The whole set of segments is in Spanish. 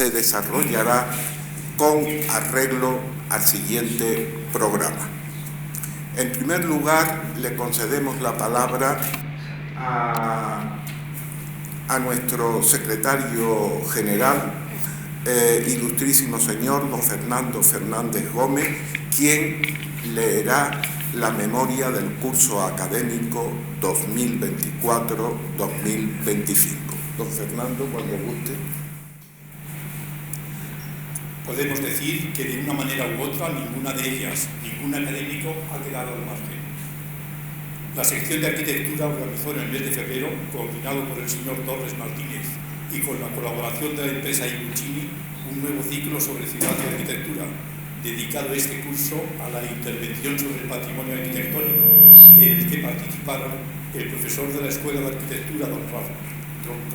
se desarrollará con arreglo al siguiente programa. En primer lugar, le concedemos la palabra a nuestro secretario general, ilustrísimo señor don Fernando Fernández Gómez, quien leerá la memoria del curso académico 2024-2025. Don Fernando, cuando guste. Podemos decir que de una manera u otra ninguna de ellas, ningún académico ha quedado al margen. La sección de arquitectura organizó en el mes de febrero, coordinado por el señor Torres Martínez y con la colaboración de la empresa Iuncini, un nuevo ciclo sobre ciudad y arquitectura, dedicado este curso a la intervención sobre el patrimonio arquitectónico, en el que participaron el profesor de la Escuela de Arquitectura, don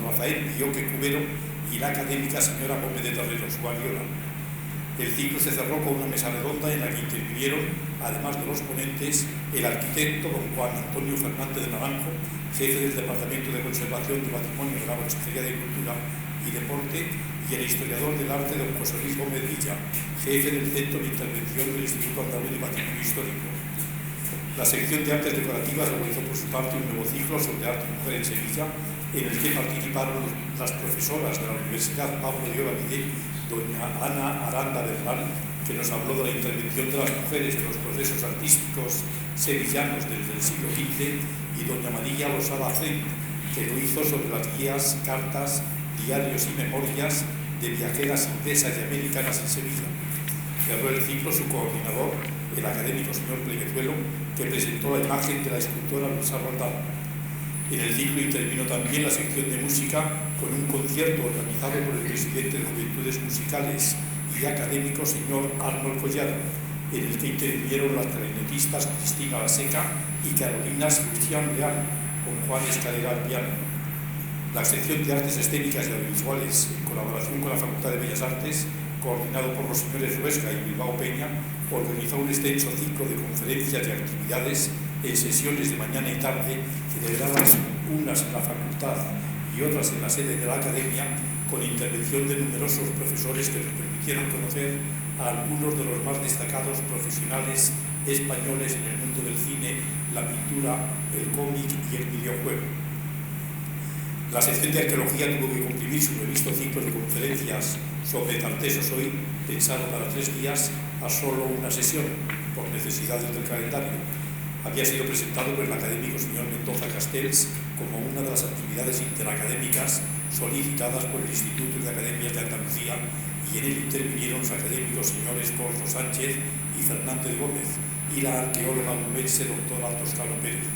Rafael Bioque Cubero, y la académica señora Gómez de Terreros, Guardiola. El ciclo se cerró con una mesa redonda en la que intervinieron, además de los ponentes, el arquitecto don Juan Antonio Fernández de Naranjo, jefe del Departamento de Conservación de Patrimonio de la Consejería de Cultura y Deporte, y el historiador del arte don José Luis Gómez Villa, jefe del Centro de Intervención del Instituto Andaluz de Patrimonio Histórico. La sección de artes decorativas organizó por su parte un nuevo ciclo sobre arte y mujer en Sevilla, en el que participaron las profesoras de la Universidad Pablo de Olavide, doña Ana Aranda Bernal, que nos habló de la intervención de las mujeres en los procesos artísticos sevillanos desde el siglo XV, y doña María Losada Fren, que lo hizo sobre las guías, cartas, diarios y memorias de viajeras inglesas y americanas en Sevilla. Cerró el ciclo su coordinador, el académico señor Pleguezuelo, que presentó la imagen de la escultora Luisa Roldán. En el ciclo intervino también la sección de música con un concierto organizado por el presidente de Juventudes Musicales y académico señor Arnold Collado, en el que intervinieron las clarinetistas Cristina Laseca y Carolina Lucián Leal, con Juan Escalera al piano. La sección de Artes Escénicas y Audiovisuales, en colaboración con la Facultad de Bellas Artes, coordinado por los señores Ruesca y Bilbao Peña, organizó un extenso ciclo de conferencias y actividades en sesiones de mañana y tarde, celebradas unas en la facultad y otras en la sede de la academia, con intervención de numerosos profesores que nos permitieron conocer a algunos de los más destacados profesionales españoles en el mundo del cine, la pintura, el cómic y el videojuego. La sección de arqueología tuvo que comprimir su previsto ciclo de conferencias sobre Tartesos hoy, pensado para 3 días, a solo una sesión, por necesidades del calendario. Había sido presentado por el académico señor Mendoza Castells como una de las actividades interacadémicas solicitadas por el Instituto de Academias de Andalucía, y en él intervinieron los académicos señores Corzo Sánchez y Fernández Gómez y la arqueóloga onubense doctora Toscano Pérez.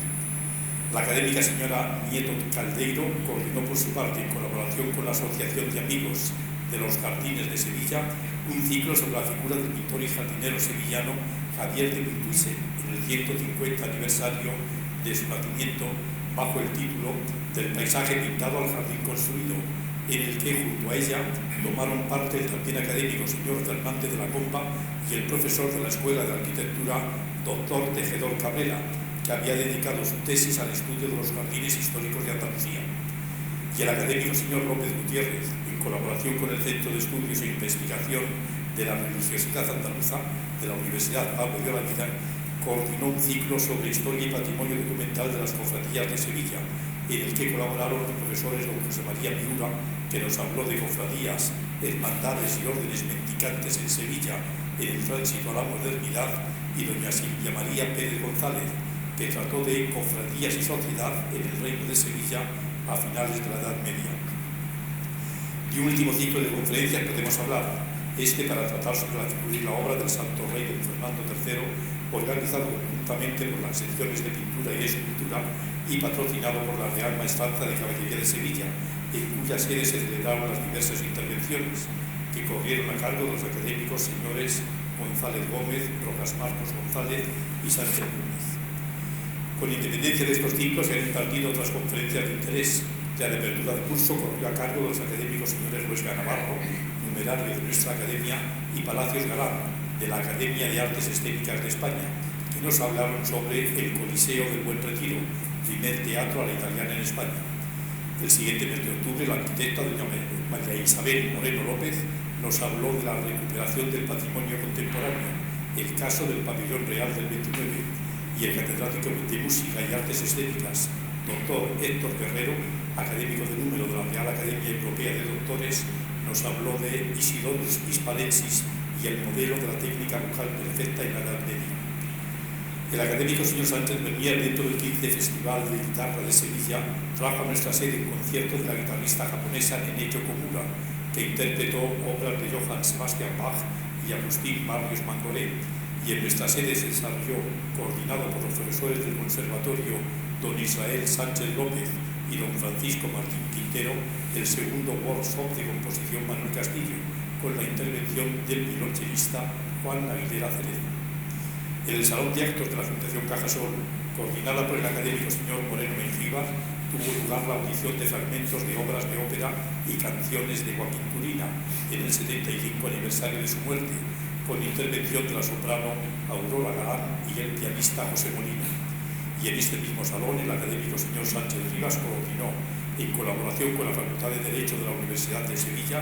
La académica señora Nieto Caldeiro coordinó por su parte, en colaboración con la Asociación de Amigos de los Jardines de Sevilla, un ciclo sobre la figura del pintor y jardinero sevillano Javier de Pintuise, en el 150 aniversario de su nacimiento, bajo el título del paisaje pintado al jardín construido, en el que junto a ella tomaron parte el también académico señor Fernández de la Comba y el profesor de la Escuela de Arquitectura, doctor Tejedor Cabrera, que había dedicado su tesis al estudio de los jardines históricos de Andalucía, y el académico señor López Gutiérrez, en colaboración con el Centro de Estudios e Investigación de la Religiosidad Andaluza de la Universidad Pablo de Olavide, coordinó un ciclo sobre historia y patrimonio documental de las cofradías de Sevilla, en el que colaboraron los profesores don José María Miura, que nos habló de cofradías, hermandades y órdenes mendicantes en Sevilla en el tránsito a la modernidad, y doña Silvia María Pérez González, que trató de cofradías y sociedad en el Reino de Sevilla a finales de la Edad Media. De un último ciclo de conferencias podemos hablar, para tratar sobre la obra del Santo Rey don Fernando III, organizado conjuntamente por las secciones de pintura y escultura y patrocinado por la Real Maestranza de Caballería de Sevilla, en cuya sede se celebraron las diversas intervenciones que corrieron a cargo de los académicos señores González Gómez, Rojas Marcos González y Sánchez Gómez. Con independencia de estos ciclos se han impartido otras conferencias de interés. La de apertura del curso corrió a cargo de los académicos señores Ruesca Navarro, numerario de nuestra academia, y Palacios Galán, de la Academia de Artes Escénicas de España, que nos hablaron sobre el Coliseo del Buen Retiro, primer teatro a la italiana en España. El siguiente mes de octubre, la arquitecta doña María Isabel Moreno López nos habló de la recuperación del patrimonio contemporáneo, el caso del Pabellón Real del 29, y el catedrático de Música y Artes Escénicas, doctor Héctor Guerrero, académico de número de la Real Academia Europea de Doctores, nos habló de Isidorus Hispalensis y el modelo de la técnica vocal perfecta en la Edad Media. El académico señor Sánchez Bernier, dentro del 15 Festival de Guitarra de Sevilla, trajo a nuestra sede un concierto de la guitarrista japonesa Neneko Komura, que interpretó obras de Johann Sebastian Bach y Agustín Barrios Mangoré, y en nuestra sede se desarrolló, coordinado por los profesores del Conservatorio don Israel Sánchez López y don Francisco Martín Quintero, el segundo workshop de composición Manuel Castillo, con la intervención del violonchelista Juan Aguilera Cerezo. En el Salón de Actos de la Fundación Cajasol, coordinada por el académico señor Moreno Mengíbar, tuvo lugar la audición de fragmentos de obras de ópera y canciones de Joaquín Turina en el 75 aniversario de su muerte, con intervención de la soprano Aurora Galán y el pianista José Molina. Y en este mismo salón, el académico señor Sánchez Rivas coordinó, en colaboración con la Facultad de Derecho de la Universidad de Sevilla,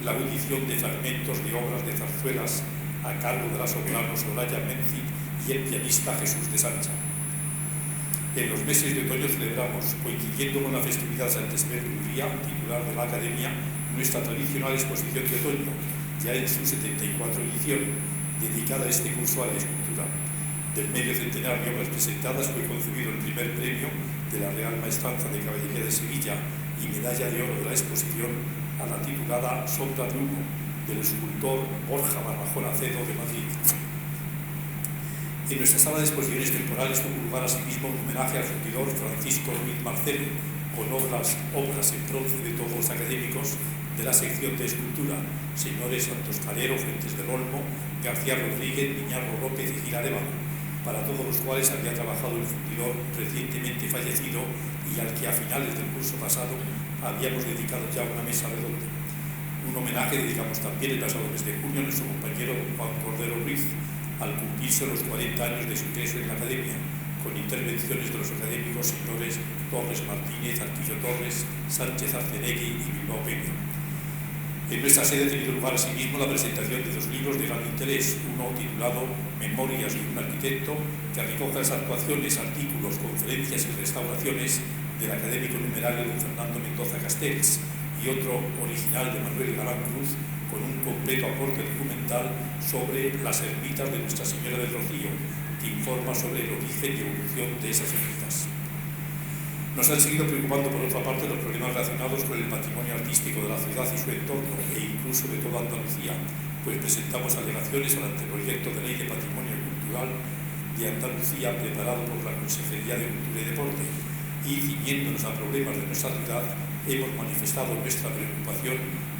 la audición de fragmentos de obras de zarzuelas a cargo de la soprano Soraya Menzi y el pianista Jesús de Sancha. En los meses de otoño celebramos, coincidiendo con la festividad San Tesbel Uría, titular de la Academia, nuestra tradicional exposición de otoño, ya en su 74 edición, dedicada a este curso a la escultura. Del medio centenar de obras presentadas fue concebido el primer premio de la Real Maestranza de Caballería de Sevilla y medalla de oro de la exposición a la titulada Sombra de Humo, del escultor Borja Barrajón Acedo de Madrid. En nuestra sala de exposiciones temporales tuvo lugar asimismo un homenaje al fundidor Francisco Ruiz Marcelo, con obras en bronce de todos los académicos de la sección de escultura, señores Santos Calero, Fuentes del Olmo, García Rodríguez, Miñarro López y Gilarevalo, para todos los cuales había trabajado el fundidor recientemente fallecido y al que a finales del curso pasado habíamos dedicado ya una mesa redonda. Un homenaje dedicamos también el pasado mes de junio a nuestro compañero don Juan Cordero Ruiz, al cumplirse los 40 años de su ingreso en la Academia, con intervenciones de los académicos señores Torres Martínez, Arquillo Torres, Sánchez Arcenegui y Bilbao Peña. En nuestra sede ha tenido lugar asimismo la presentación de dos libros de gran interés, uno titulado Memorias de un arquitecto, que recoge las actuaciones, artículos, conferencias y restauraciones del académico numerario don Fernando Mendoza Castells, y otro original de Manuel Galán Cruz, con un completo aporte documental sobre las ermitas de Nuestra Señora del Rocío, que informa sobre el origen y evolución de esas ermitas. Nos han seguido preocupando, por otra parte, los problemas relacionados con el patrimonio artístico de la ciudad y su entorno, e incluso de toda Andalucía, pues presentamos alegaciones al anteproyecto de ley de patrimonio cultural de Andalucía, preparado por la Consejería de Cultura y Deporte, y ciñéndonos a problemas de nuestra ciudad, hemos manifestado nuestra preocupación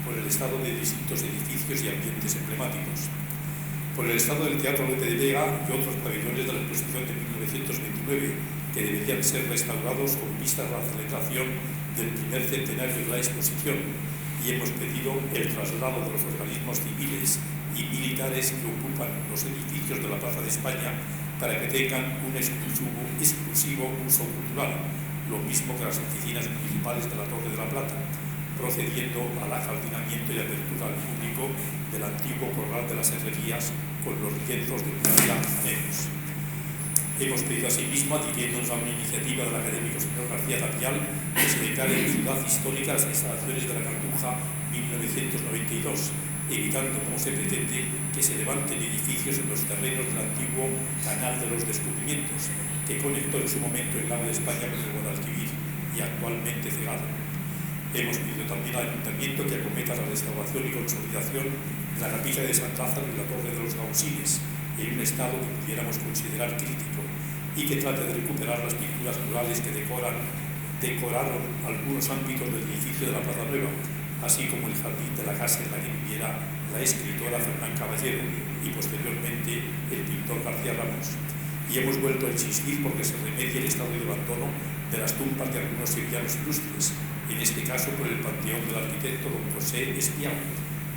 por el estado de distintos edificios y ambientes emblemáticos, por el estado del Teatro Lope de Vega y otros pabellones de la exposición de 1929, que deberían ser restaurados con vistas a la celebración del primer centenario de la exposición, y hemos pedido el traslado de los organismos civiles y militares que ocupan los edificios de la Plaza de España para que tengan un exclusivo uso cultural, lo mismo que las oficinas municipales de la Torre de la Plata, procediendo al ajardinamiento y apertura al público del antiguo corral de las herrerías con los lienzos de muralla negros. Hemos pedido asimismo, adhiriéndonos a una iniciativa del académico señor García Tapial, que se declare en ciudad histórica las instalaciones de la Cartuja 1992, evitando, como se pretende, que se levanten edificios en los terrenos del antiguo Canal de los Descubrimientos, que conectó en su momento el lago de España con el Guadalquivir y actualmente cegado. Hemos pedido también al Ayuntamiento que acometa la restauración y consolidación de la capilla de San Lázaro y la Torre de los Gausines, en un estado que pudiéramos considerar crítico, y que trate de recuperar las pinturas murales que decoraron algunos ámbitos del edificio de la Plaza Nueva, así como el jardín de la casa en la que viviera la escritora Fernán Caballero y posteriormente el pintor García Ramos. Y hemos vuelto a insistir porque se remedie el estado de abandono de las tumbas de algunos sevillanos ilustres, en este caso por el panteón del arquitecto don José Espiau,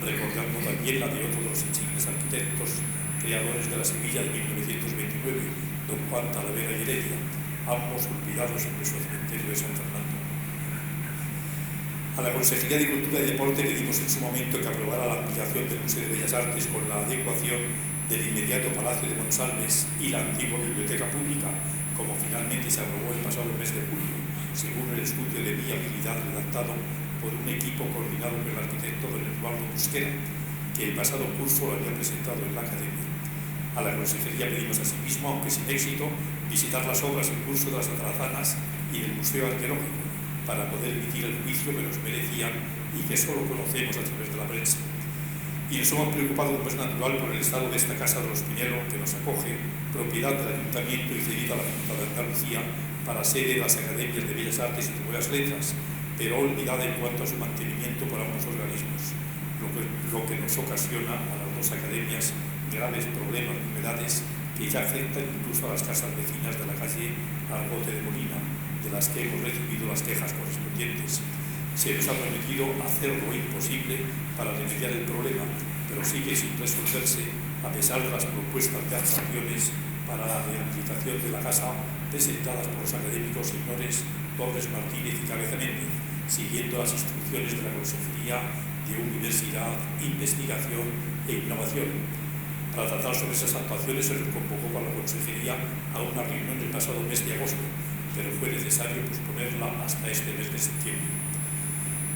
recordando también la de otro de los insignes arquitectos creadores de la Sevilla de 1929, don Juan Talavera y Heredia, ambos olvidados en nuestro cementerio de San Fernando. A la Consejería de Cultura y Deporte pedimos en su momento que aprobara la ampliación del Museo de Bellas Artes con la adecuación del inmediato Palacio de Monsalves y la antigua Biblioteca Pública, como finalmente se aprobó el pasado mes de julio, según el estudio de viabilidad redactado por un equipo coordinado por el arquitecto don Eduardo Mosquera, que el pasado curso lo había presentado en la Academia. A la Consejería pedimos asimismo, aunque sin éxito, visitar las obras en curso de las Atarazanas y del Museo Arqueológico, para poder emitir el juicio que nos merecían y que solo conocemos a través de la prensa. Y nos hemos preocupado, como es natural, por el estado de esta Casa de los Pinelo, que nos acoge, propiedad del Ayuntamiento y cedida a la Junta de Andalucía para sede de las Academias de Bellas Artes y de Buenas Letras, pero olvidada en cuanto a su mantenimiento por ambos organismos, lo que nos ocasiona a las dos academias graves problemas y humedades que ya afectan incluso a las casas vecinas de la calle Argote de Molina, de las que hemos recibido las quejas correspondientes. Se nos ha prometido hacer lo imposible para remediar el problema, pero sigue sin resolverse a pesar de las propuestas de actuaciones para la rehabilitación de la casa presentadas por los académicos señores Torres Martínez y Cabeza Méndez, siguiendo las instrucciones de la Consejería de Universidad, Investigación e Innovación. Para tratar sobre esas actuaciones se nos convocó por la Consejería a una reunión el pasado mes de agosto, pero fue necesario posponerla hasta este mes de septiembre.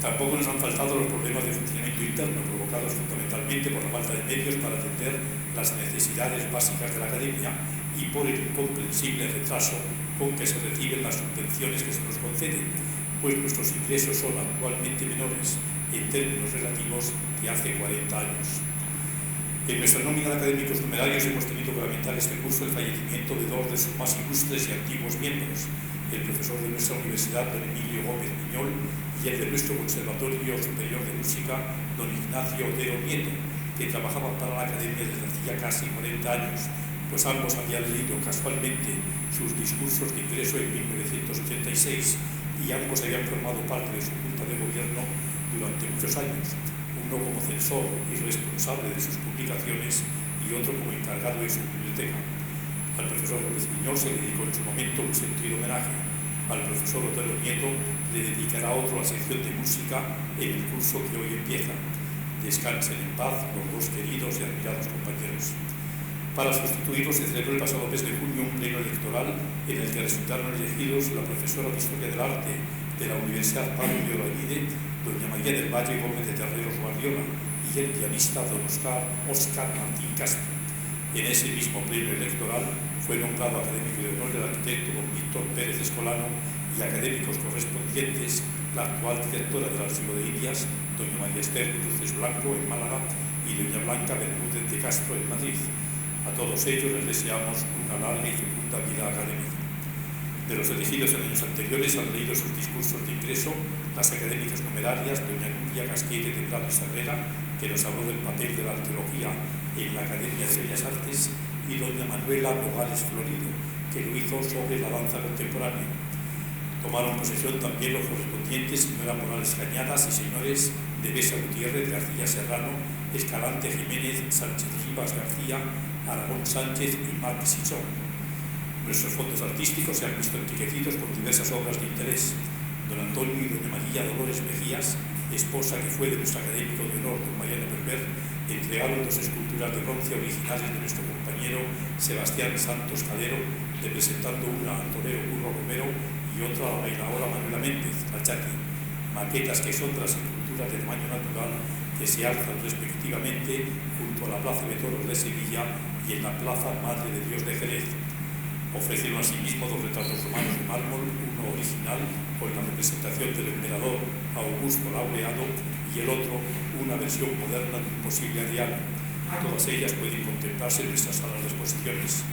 Tampoco nos han faltado los problemas de funcionamiento interno, provocados fundamentalmente por la falta de medios para atender las necesidades básicas de la Academia y por el incomprensible retraso con que se reciben las subvenciones que se nos conceden, pues nuestros ingresos son actualmente menores en términos relativos que hace 40 años. En nuestra nómina de académicos numerarios hemos tenido que lamentar este curso el fallecimiento de dos de sus más ilustres y antiguos miembros, el profesor de nuestra universidad, don Emilio Gómez Piñol, y el de nuestro Conservatorio Superior de Música, don Ignacio Otero Nieto, que trabajaban para la Academia desde hacía casi 40 años, pues ambos habían leído casualmente sus discursos de ingreso en 1986 y ambos habían formado parte de su junta de gobierno durante muchos años, uno como censor y responsable de sus publicaciones y otro como encargado de su biblioteca. Al profesor Gómez Piñol se le dedicó en su momento un sentido homenaje. Al profesor Otero Nieto le dedicará otro la sección de música en el curso que hoy empieza. Descansen en paz los dos queridos y admirados compañeros. Para sustituirlos se celebró el pasado mes de junio un pleno electoral en el que resultaron elegidos la profesora de Historia del Arte de la Universidad Pablo de Olavide, doña María del Valle Gómez de Terreros Guardiola, y el pianista don Óscar Martín Castro. En ese mismo pleno electoral fue nombrado académico de honor del arquitecto don Víctor Pérez Escolano y académicos correspondientes la actual directora del Archivo de Indias, doña María Esther Cruces Blanco en Málaga y doña Blanca Bermúdez de Castro en Madrid. A todos ellos les deseamos una larga y fecunda vida académica. De los elegidos en años anteriores han leído sus discursos de ingreso las académicas numerarias doña Nuria Casquete de Prado y Herrera, que nos habló del papel de la arqueología en la Academia de Bellas Artes, y doña Manuela Nogales Florido, que lo hizo sobre la danza contemporánea. Tomaron posesión también los correspondientes señora Morales Cañadas y señores de Besa Gutiérrez, García Serrano, Escalante Jiménez, Sánchez Rivas García, Aragón Sánchez y Márquez Sichón. Nuestros fondos artísticos se han visto enriquecidos con diversas obras de interés. Don Antonio y doña María Dolores Mejías, esposa que fue de nuestro académico de honor, don Mariano Berber, entregaron dos esculturas de bronce originales de nuestro compañero Sebastián Santos Calero, representando una al torero Curro Romero y otra a la bailadora Manuela Méndez, la Chati, maquetas que son de las esculturas de tamaño natural que se alzan respectivamente junto a la Plaza de Toros de Sevilla y en la Plaza Madre de Dios de Jerez. Ofrecieron asimismo dos retratos romanos de mármol, uno original con la representación del emperador Augusto Laureado y el otro una versión moderna de un posible Adriano. Todas ellas pueden contemplarse en nuestras salas de exposiciones.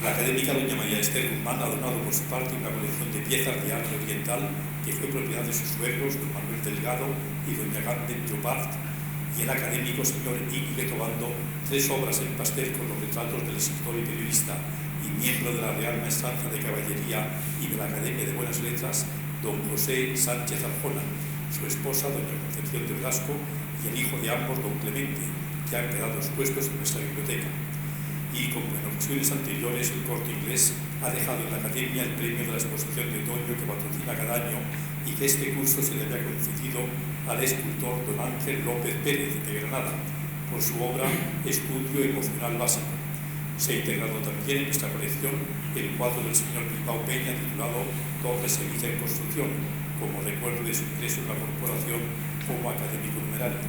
La académica doña María Esther Guzmán ha donado por su parte una colección de piezas de arte oriental que fue propiedad de sus suegros, don Manuel Delgado y doña Garden Llopart, y el académico señor Íñigo Tobando tres obras en pastel con los retratos del escritor y periodista y miembro de la Real Maestranza de Caballería y de la Academia de Buenas Letras, don José Sánchez Arjona, su esposa, doña Concepción de Blasco, y el hijo de ambos, don Clemente, que han quedado expuestos en nuestra biblioteca. Y como en ocasiones anteriores, el Corte Inglés ha dejado en la Academia el premio de la exposición de otoño que patrocina cada año y y que este curso se le había concedido al escultor don Ángel López Pérez de Granada por su obra Estudio Emocional Básico. Se ha integrado también en nuestra colección el cuadro del señor Bilbao Peña titulado Torre Sevilla en Construcción, como recuerdo de su ingreso en la corporación como académico numerario.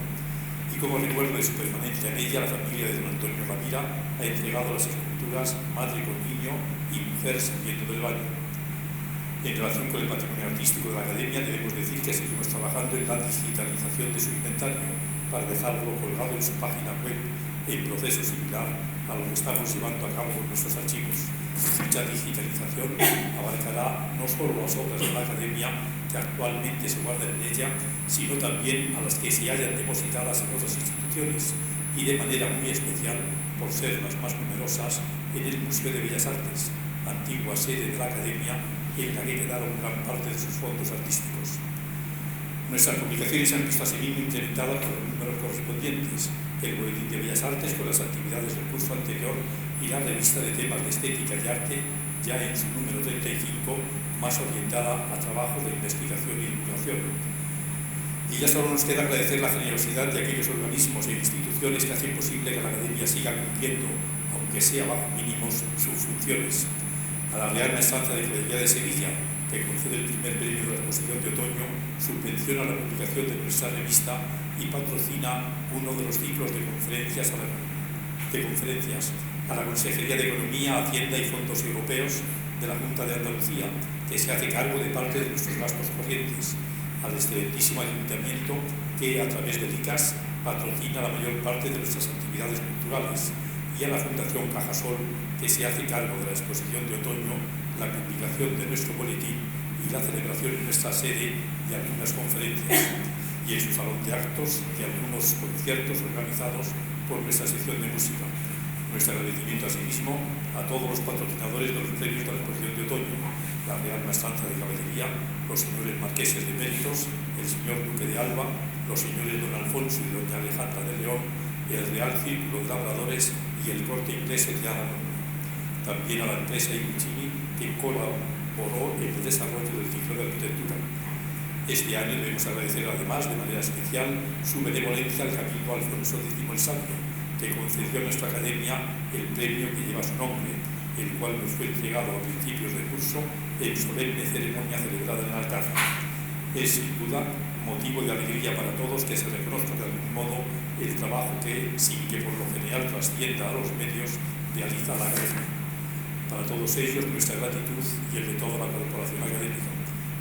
Y como recuerdo de su permanencia en ella, la familia de don Antonio Ramira ha entregado las esculturas Madre con Niño y Mujer saliendo del baño. En relación con el patrimonio artístico de la Academia, debemos decir que seguimos trabajando en la digitalización de su inventario para dejarlo colgado en su página web en proceso similar a lo que estamos llevando a cabo con nuestros archivos. Dicha digitalización abarcará no solo las obras de la Academia que actualmente se guardan en ella, sino también a las que se hayan depositadas en otras instituciones y de manera muy especial, por ser las más numerosas, en el Museo de Bellas Artes, antigua sede de la Academia, en la que quedaron gran parte de sus fondos artísticos. Nuestras publicaciones se han visto asimismo incrementadas por los números correspondientes, el Boletín de Bellas Artes con las actividades del curso anterior y la revista de temas de estética y arte, ya en su número 35, más orientada a trabajos de investigación y divulgación. Y ya solo nos queda agradecer la generosidad de aquellos organismos e instituciones que hacen posible que la Academia siga cumpliendo, aunque sea bajo mínimos, sus funciones. A la Real Maestranza de Caballería de Sevilla, que concede el primer premio de la exposición de otoño, subvenciona la publicación de nuestra revista y patrocina uno de los ciclos de conferencias a la Consejería de Economía, Hacienda y Fondos Europeos de la Junta de Andalucía, que se hace cargo de parte de nuestros gastos corrientes, al excelentísimo Ayuntamiento, que a través del ICAS patrocina la mayor parte de nuestras actividades culturales, y a la Fundación Cajasol, que se hace cargo de la exposición de otoño, la publicación de nuestro boletín y la celebración en nuestra sede de algunas conferencias, y en su salón de actos de algunos conciertos organizados por nuestra sección de música. Nuestro agradecimiento asimismo a todos los patrocinadores de los premios de la exposición de otoño, la Real Maestranza de Caballería, los señores marqueses de Méritos, el señor Duque de Alba, los señores don Alfonso y doña Alejandra de León, el Real Círculo de Labradores y el Corte Inglés de Aragón. También a la empresa Ibuchini, que colaboró en el desarrollo del ciclo de arquitectura. Este año debemos agradecer además de manera especial su benevolencia al Cabildo Alfonso X el Santo, que concedió a nuestra Academia el premio que lleva su nombre, el cual nos fue entregado a principios de curso en solemne ceremonia celebrada en Alcázar. Es sin duda motivo de alegría para todos que se reconozca de algún modo el trabajo que, sin que por lo general trascienda a los medios, realiza la Academia. Para todos ellos nuestra gratitud y el de toda la corporación académica.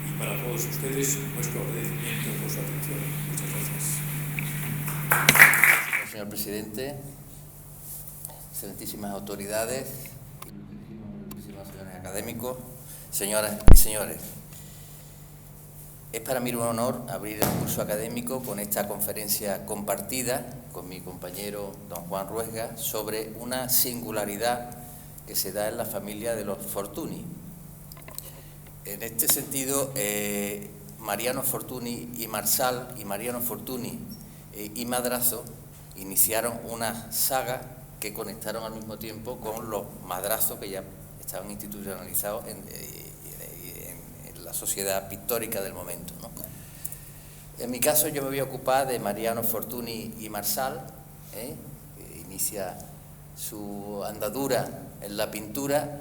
Y para todos ustedes nuestro agradecimiento por su atención. Muchas gracias. Señor presidente, excelentísimas autoridades, ilustrísimos señores académicos, señoras y señores. Es para mí un honor abrir el curso académico con esta conferencia compartida con mi compañero don Juan Ruesga sobre una singularidad que se da en la familia de los Fortuny. En este sentido, Mariano Fortuny y Marsal y Mariano Fortuny y Madrazo iniciaron una saga que conectaron al mismo tiempo con los Madrazos que ya estaban institucionalizados en la sociedad pictórica del momento, ¿no? En mi caso yo me voy a ocupar de Mariano Fortuny y Marsal, que inicia su andadura en la pintura,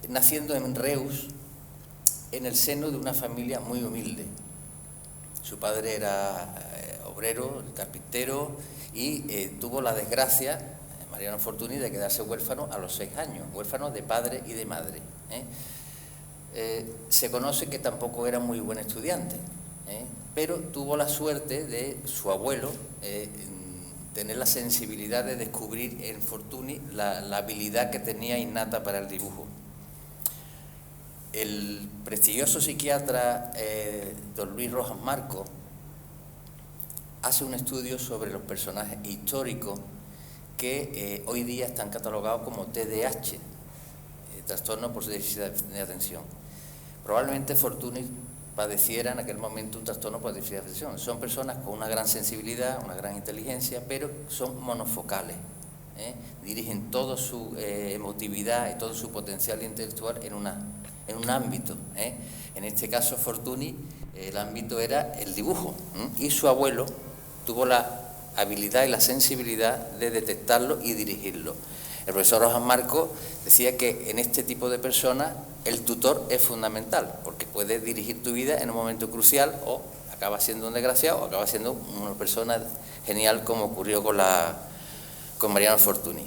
naciendo en Reus, en el seno de una familia muy humilde. Su padre era obrero, carpintero, y tuvo la desgracia, Mariano Fortuny, de quedarse huérfano a los 6 años, huérfano de padre y de madre. Se conoce que tampoco era muy buen estudiante, pero tuvo la suerte de su abuelo tener la sensibilidad de descubrir en Fortuny la habilidad que tenía innata para el dibujo. El prestigioso psiquiatra don Luis Rojas Marco hace un estudio sobre los personajes históricos que hoy día están catalogados como TDAH, trastorno por déficit de atención. Probablemente Fortuny padeciera en aquel momento un trastorno por déficit de atención. Son personas con una gran sensibilidad, una gran inteligencia, pero son monofocales. Dirigen toda su emotividad y todo su potencial intelectual en un ámbito. En este caso, Fortuny el ámbito era el dibujo, y su abuelo tuvo la habilidad y la sensibilidad de detectarlo y dirigirlo. El profesor Rojas Marcos decía que en este tipo de personas el tutor es fundamental, porque puede dirigir tu vida en un momento crucial o acaba siendo un desgraciado o acaba siendo una persona genial, como ocurrió con Mariano Fortuny.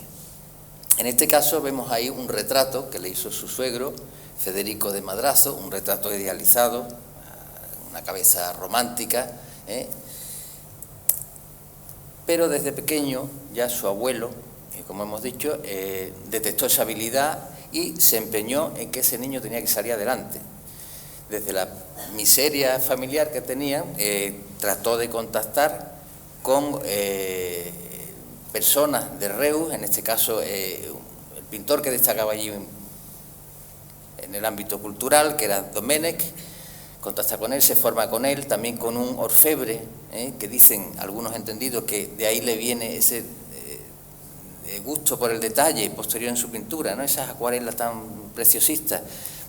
En este caso vemos ahí un retrato que le hizo su suegro, Federico de Madrazo, un retrato idealizado, una cabeza romántica, pero desde pequeño ya su abuelo, como hemos dicho, detectó esa habilidad y se empeñó en que ese niño tenía que salir adelante. Desde la miseria familiar que tenía, trató de contactar con personas de Reus, en este caso el pintor que destacaba allí en el ámbito cultural, que era Domènech. Contacta con él, se forma con él, también con un orfebre, que dicen algunos entendidos que de ahí le viene ese gusto por el detalle posterior en su pintura, ¿no? Esas acuarelas tan preciosistas.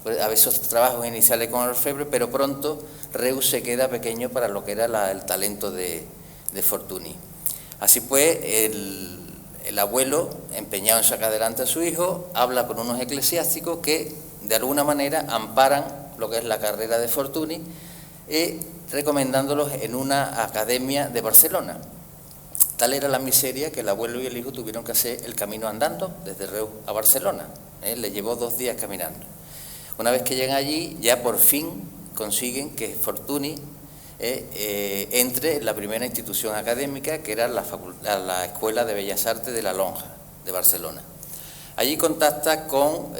Pues, a veces trabajos iniciales con el orfebre, pero pronto Reus se queda pequeño para lo que era el talento de Fortuny. Así pues, el abuelo, empeñado en sacar adelante a su hijo, habla con unos eclesiásticos que de alguna manera amparan lo que es la carrera de Fortuny, recomendándolos en una academia de Barcelona. Tal era la miseria que el abuelo y el hijo tuvieron que hacer el camino andando desde Reus a Barcelona. Le llevó 2 días caminando. Una vez que llegan allí, ya por fin consiguen que Fortuny entre en la primera institución académica, que era la Escuela de Bellas Artes de la Lonja de Barcelona. Allí contacta con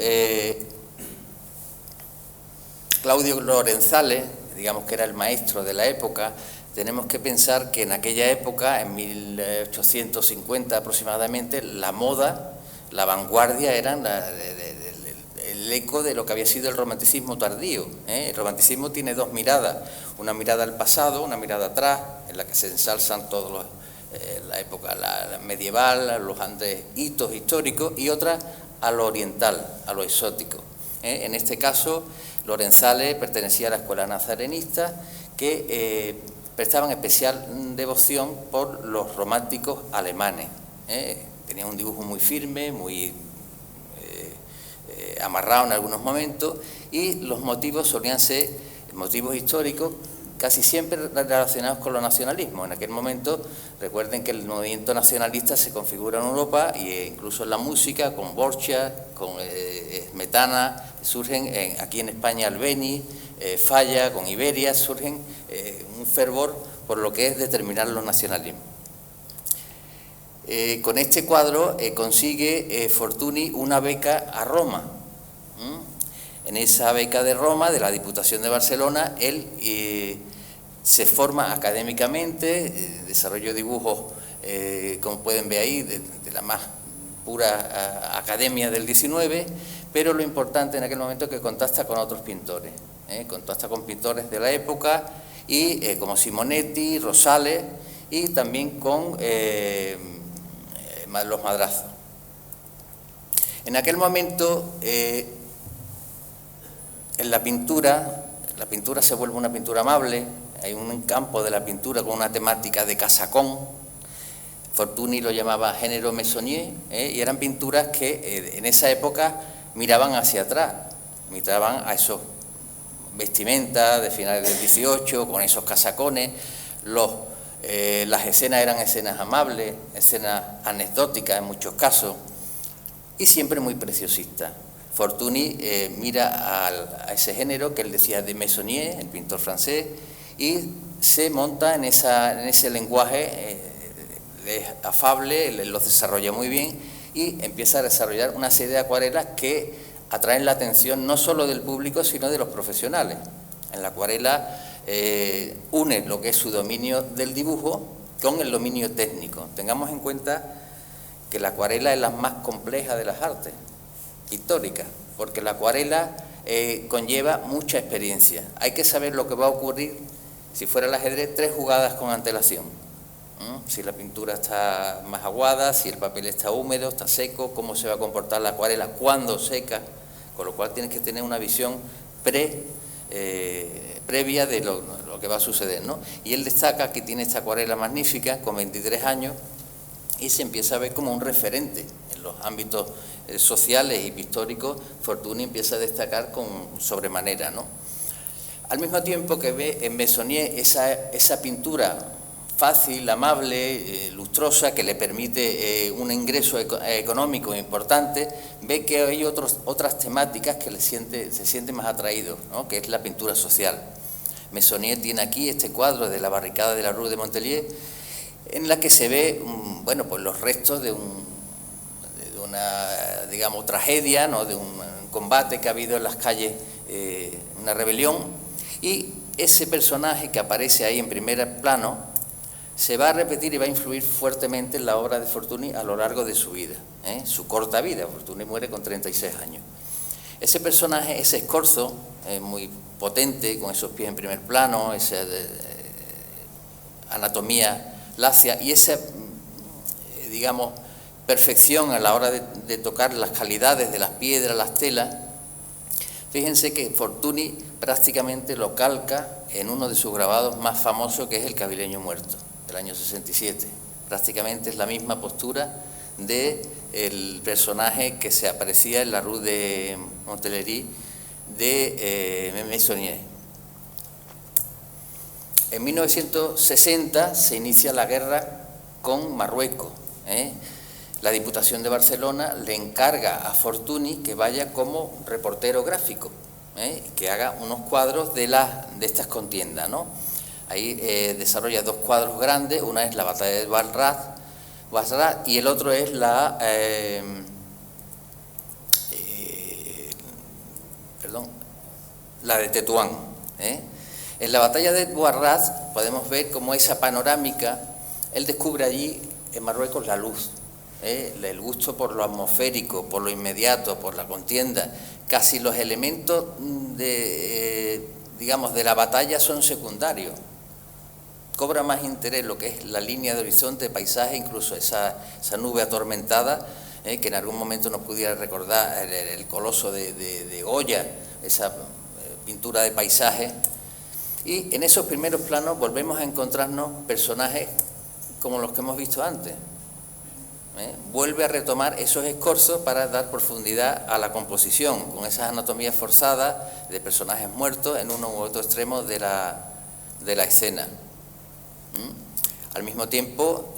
Claudio Lorenzale, digamos que era el maestro de la época. Tenemos que pensar que en aquella época, en 1850 aproximadamente, la moda, la vanguardia eran el eco de lo que había sido el romanticismo tardío. El romanticismo tiene 2 miradas, una mirada al pasado, una mirada atrás, en la que se ensalzan todos la época la medieval, los grandes hitos históricos, y otra a lo oriental, a lo exótico. En este caso, Lorenzale pertenecía a la escuela nazarenista, que prestaban especial devoción por los románticos alemanes. Tenían un dibujo muy firme, muy amarrado en algunos momentos, y los motivos solían ser motivos históricos, casi siempre relacionados con los nacionalismos. En aquel momento, recuerden que el movimiento nacionalista se configura en Europa, e incluso en la música, con Borchardt, con Smetana, surgen aquí en España Albeni, Falla, con Iberia, surgen un fervor por lo que es determinar los nacionalismos. Con este cuadro consigue Fortuny una beca a Roma. En esa beca de Roma, de la Diputación de Barcelona, él se forma académicamente, desarrolló dibujos, como pueden ver ahí, de la más pura academia del 19, pero lo importante en aquel momento es que contacta con otros pintores, contacta con pintores de la época, y como Simonetti, Rosales, y también con los Madrazos. En aquel momento, en la pintura se vuelve una pintura amable. Hay un campo de la pintura con una temática de casacón. Fortuny lo llamaba género Meissonier, y eran pinturas que en esa época miraban hacia atrás, miraban a esos vestimentas de finales del 18, con esos casacones. Las escenas eran escenas amables, escenas anecdóticas en muchos casos, y siempre muy preciosistas. Fortuny mira a ese género que él decía de Meissonier, el pintor francés, y se monta en ese lenguaje afable, los desarrolla muy bien, y empieza a desarrollar una serie de acuarelas que atraen la atención no solo del público, sino de los profesionales. En la acuarela une lo que es su dominio del dibujo con el dominio técnico. Tengamos en cuenta que la acuarela es la más compleja de las artes pictóricas, porque la acuarela conlleva mucha experiencia. Hay que saber lo que va a ocurrir, si fuera el ajedrez, 3 jugadas con antelación. Si la pintura está más aguada, si el papel está húmedo, está seco, cómo se va a comportar la acuarela cuando seca, con lo cual tienes que tener una visión previa de lo lo que va a suceder, ¿no? Y él destaca que tiene esta acuarela magnífica con 23 años y se empieza a ver como un referente en los ámbitos sociales y pictóricos. Fortuny empieza a destacar con sobremanera, ¿no? Al mismo tiempo que ve en Meissonier esa pintura fácil, amable, lustrosa, que le permite un ingreso económico importante, ve que hay otras temáticas que se siente más atraído, ¿no? Que es la pintura social. Meissonier tiene aquí este cuadro de la barricada de la Rue de Montellier, en la que se ve, bueno, pues los restos de una, digamos, tragedia, ¿no? De un combate que ha habido en las calles, una rebelión, y ese personaje que aparece ahí en primer plano se va a repetir y va a influir fuertemente en la obra de Fortuny a lo largo de su vida, su corta vida. Fortuny muere con 36 años. Ese personaje, ese escorzo, muy potente, con esos pies en primer plano, esa anatomía lacia y esa, digamos, perfección a la hora de tocar las calidades de las piedras, las telas. Fíjense que Fortuny prácticamente lo calca en uno de sus grabados más famosos, que es El Cavileño Muerto, del año 67. Prácticamente es la misma postura del personaje que se aparecía en la Rue de Montellier de Meissonier. En 1960 se inicia la guerra con Marruecos. La Diputación de Barcelona le encarga a Fortuny que vaya como reportero gráfico, que haga unos cuadros de estas contiendas, ¿no? Ahí desarrolla dos cuadros grandes, una es la batalla de Barrat y el otro es la de Tetuán. En la batalla de Barrat podemos ver cómo esa panorámica, él descubre allí en Marruecos la luz, el gusto por lo atmosférico, por lo inmediato, por la contienda. Casi los elementos digamos, de la batalla son secundarios. Cobra más interés lo que es la línea de horizonte, paisaje, incluso esa nube atormentada, que en algún momento nos pudiera recordar el coloso de Goya, esa pintura de paisaje. Y en esos primeros planos volvemos a encontrarnos personajes como los que hemos visto antes. Vuelve a retomar esos escorzos para dar profundidad a la composición, con esas anatomías forzadas de personajes muertos en uno u otro extremo de la escena. Al mismo tiempo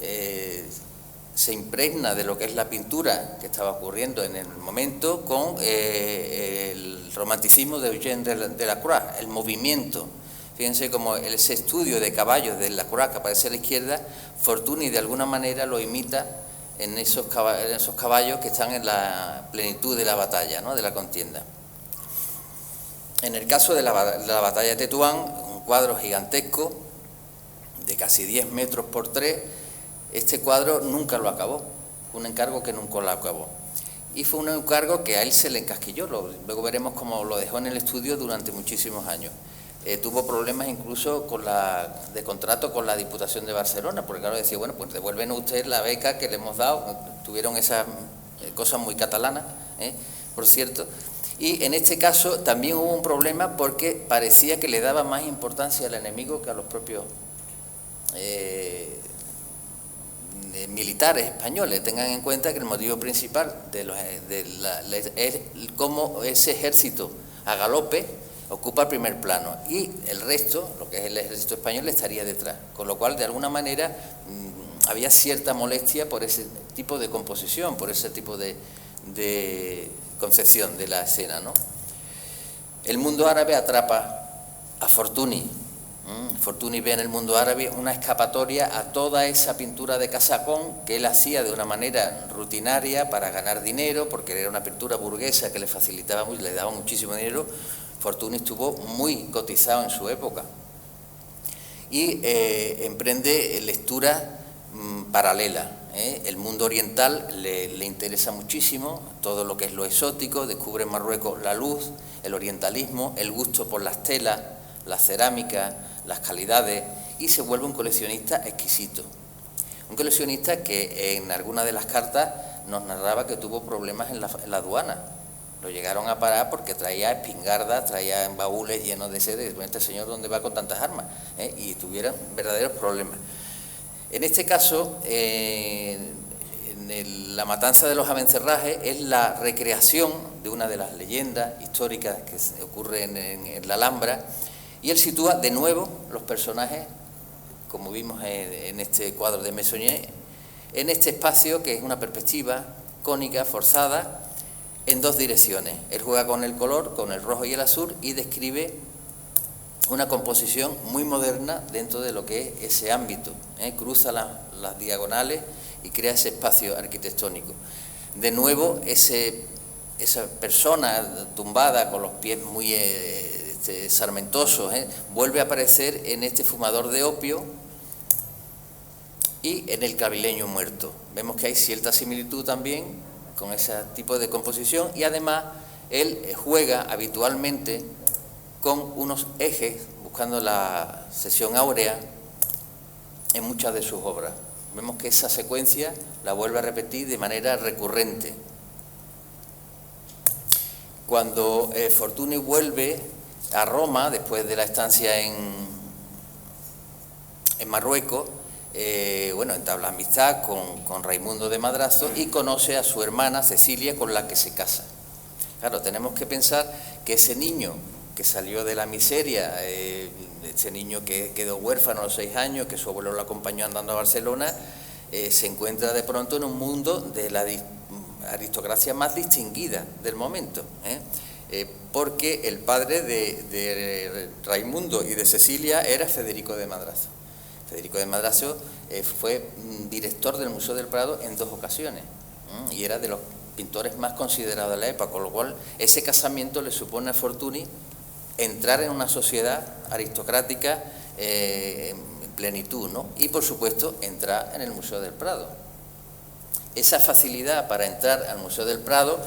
se impregna de lo que es la pintura que estaba ocurriendo en el momento con el romanticismo de Eugène Delacroix, el movimiento. Fíjense como ese estudio de caballos de Delacroix que aparece a la izquierda, Fortuny de alguna manera lo imita en esos caballos que están en la plenitud de la batalla, ¿no? De la contienda. En el caso de la batalla de Tetuán, un cuadro gigantesco de casi 10 metros por 3, este cuadro nunca lo acabó, fue un encargo que nunca lo acabó. Y fue un encargo que a él se le encasquilló, luego veremos cómo lo dejó en el estudio durante muchísimos años. Tuvo problemas incluso de contrato con la Diputación de Barcelona, porque claro, decía, bueno, pues devuelven a usted la beca que le hemos dado. Tuvieron esas cosas muy catalanas, por cierto. Y en este caso también hubo un problema porque parecía que le daba más importancia al enemigo que a los propios militares españoles. Tengan en cuenta que el motivo principal es cómo ese ejército a galope ocupa el primer plano y el resto, lo que es el ejército español, estaría detrás, con lo cual de alguna manera había cierta molestia por ese tipo de composición, por ese tipo de concepción de la escena, ¿no? El mundo árabe atrapa a Fortuny. Fortuny ve en el mundo árabe una escapatoria a toda esa pintura de casacón que él hacía de una manera rutinaria para ganar dinero, porque era una pintura burguesa que le facilitaba mucho, le daba muchísimo dinero. Fortuny estuvo muy cotizado en su época y emprende lectura paralela. El mundo oriental le interesa muchísimo, todo lo que es lo exótico, descubre en Marruecos la luz, el orientalismo, el gusto por las telas, la cerámica, las calidades, y se vuelve un coleccionista exquisito. Un coleccionista que en algunas de las cartas nos narraba que tuvo problemas en la aduana, Lo llegaron a parar porque traía espingardas, traía baúles llenos de sedes. Este señor, ¿dónde va con tantas armas? Y tuvieran verdaderos problemas. En este caso, la matanza de los Abencerrajes es la recreación de una de las leyendas históricas que ocurre en la Alhambra, y él sitúa de nuevo los personajes, como vimos en este cuadro de Meissonier, en este espacio que es una perspectiva cónica, forzada, en dos direcciones. Él juega con el color, con el rojo y el azul, y describe una composición muy moderna dentro de lo que es ese ámbito. Cruza las diagonales y crea ese espacio arquitectónico. De nuevo, esa persona tumbada con los pies muy sarmentosos, vuelve a aparecer en este fumador de opio y en el clavileño muerto. Vemos que hay cierta similitud también con ese tipo de composición, y además él juega habitualmente con unos ejes, buscando la sesión áurea en muchas de sus obras. Vemos que esa secuencia la vuelve a repetir de manera recurrente. Cuando Fortuny vuelve a Roma, después de la estancia en Marruecos, entabla amistad con Raimundo de Madrazo y conoce a su hermana Cecilia, con la que se casa. Claro, tenemos que pensar que ese niño que salió de la miseria, ese niño que quedó huérfano a los 6 años, que su abuelo lo acompañó andando a Barcelona, se encuentra de pronto en un mundo de la aristocracia más distinguida del momento, porque el padre de Raimundo y de Cecilia era Federico de Madrazo. Federico de Madrazo fue director del Museo del Prado en 2 ocasiones, y era de los pintores más considerados de la época, con lo cual ese casamiento le supone a Fortuny entrar en una sociedad aristocrática en plenitud, ¿no? Y por supuesto entrar en el Museo del Prado. Esa facilidad para entrar al Museo del Prado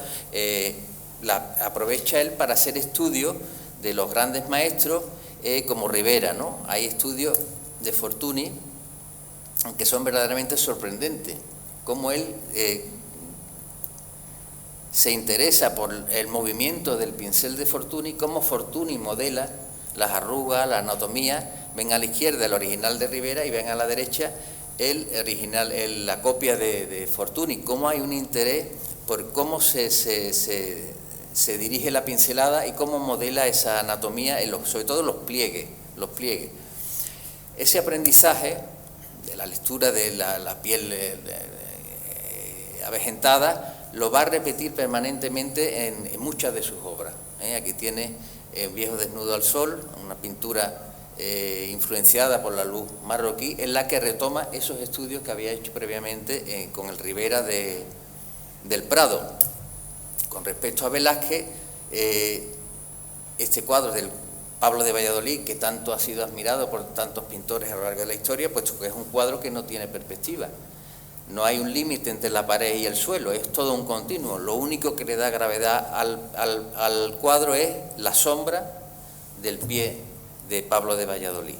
la aprovecha él para hacer estudios de los grandes maestros como Ribera, ¿no? Hay estudios de Fortuny que son verdaderamente sorprendentes, como él se interesa por el movimiento del pincel de Fortuny, cómo Fortuny modela las arrugas, la anatomía. Ven a la izquierda el original de Ribera y ven a la derecha el original, la copia de Fortuny. Cómo hay un interés por cómo se dirige la pincelada y cómo modela esa anatomía, sobre todo los pliegues. Ese aprendizaje de la lectura de la piel avejentada lo va a repetir permanentemente en muchas de sus obras. Aquí tiene Viejo desnudo al sol, una pintura influenciada por la luz marroquí, en la que retoma esos estudios que había hecho previamente con el Ribera del Prado. Con respecto a Velázquez, este cuadro del Pablo de Valladolid, que tanto ha sido admirado por tantos pintores a lo largo de la historia, puesto que es un cuadro que no tiene perspectiva. No hay un límite entre la pared y el suelo, es todo un continuo. Lo único que le da gravedad al cuadro es la sombra del pie de Pablo de Valladolid.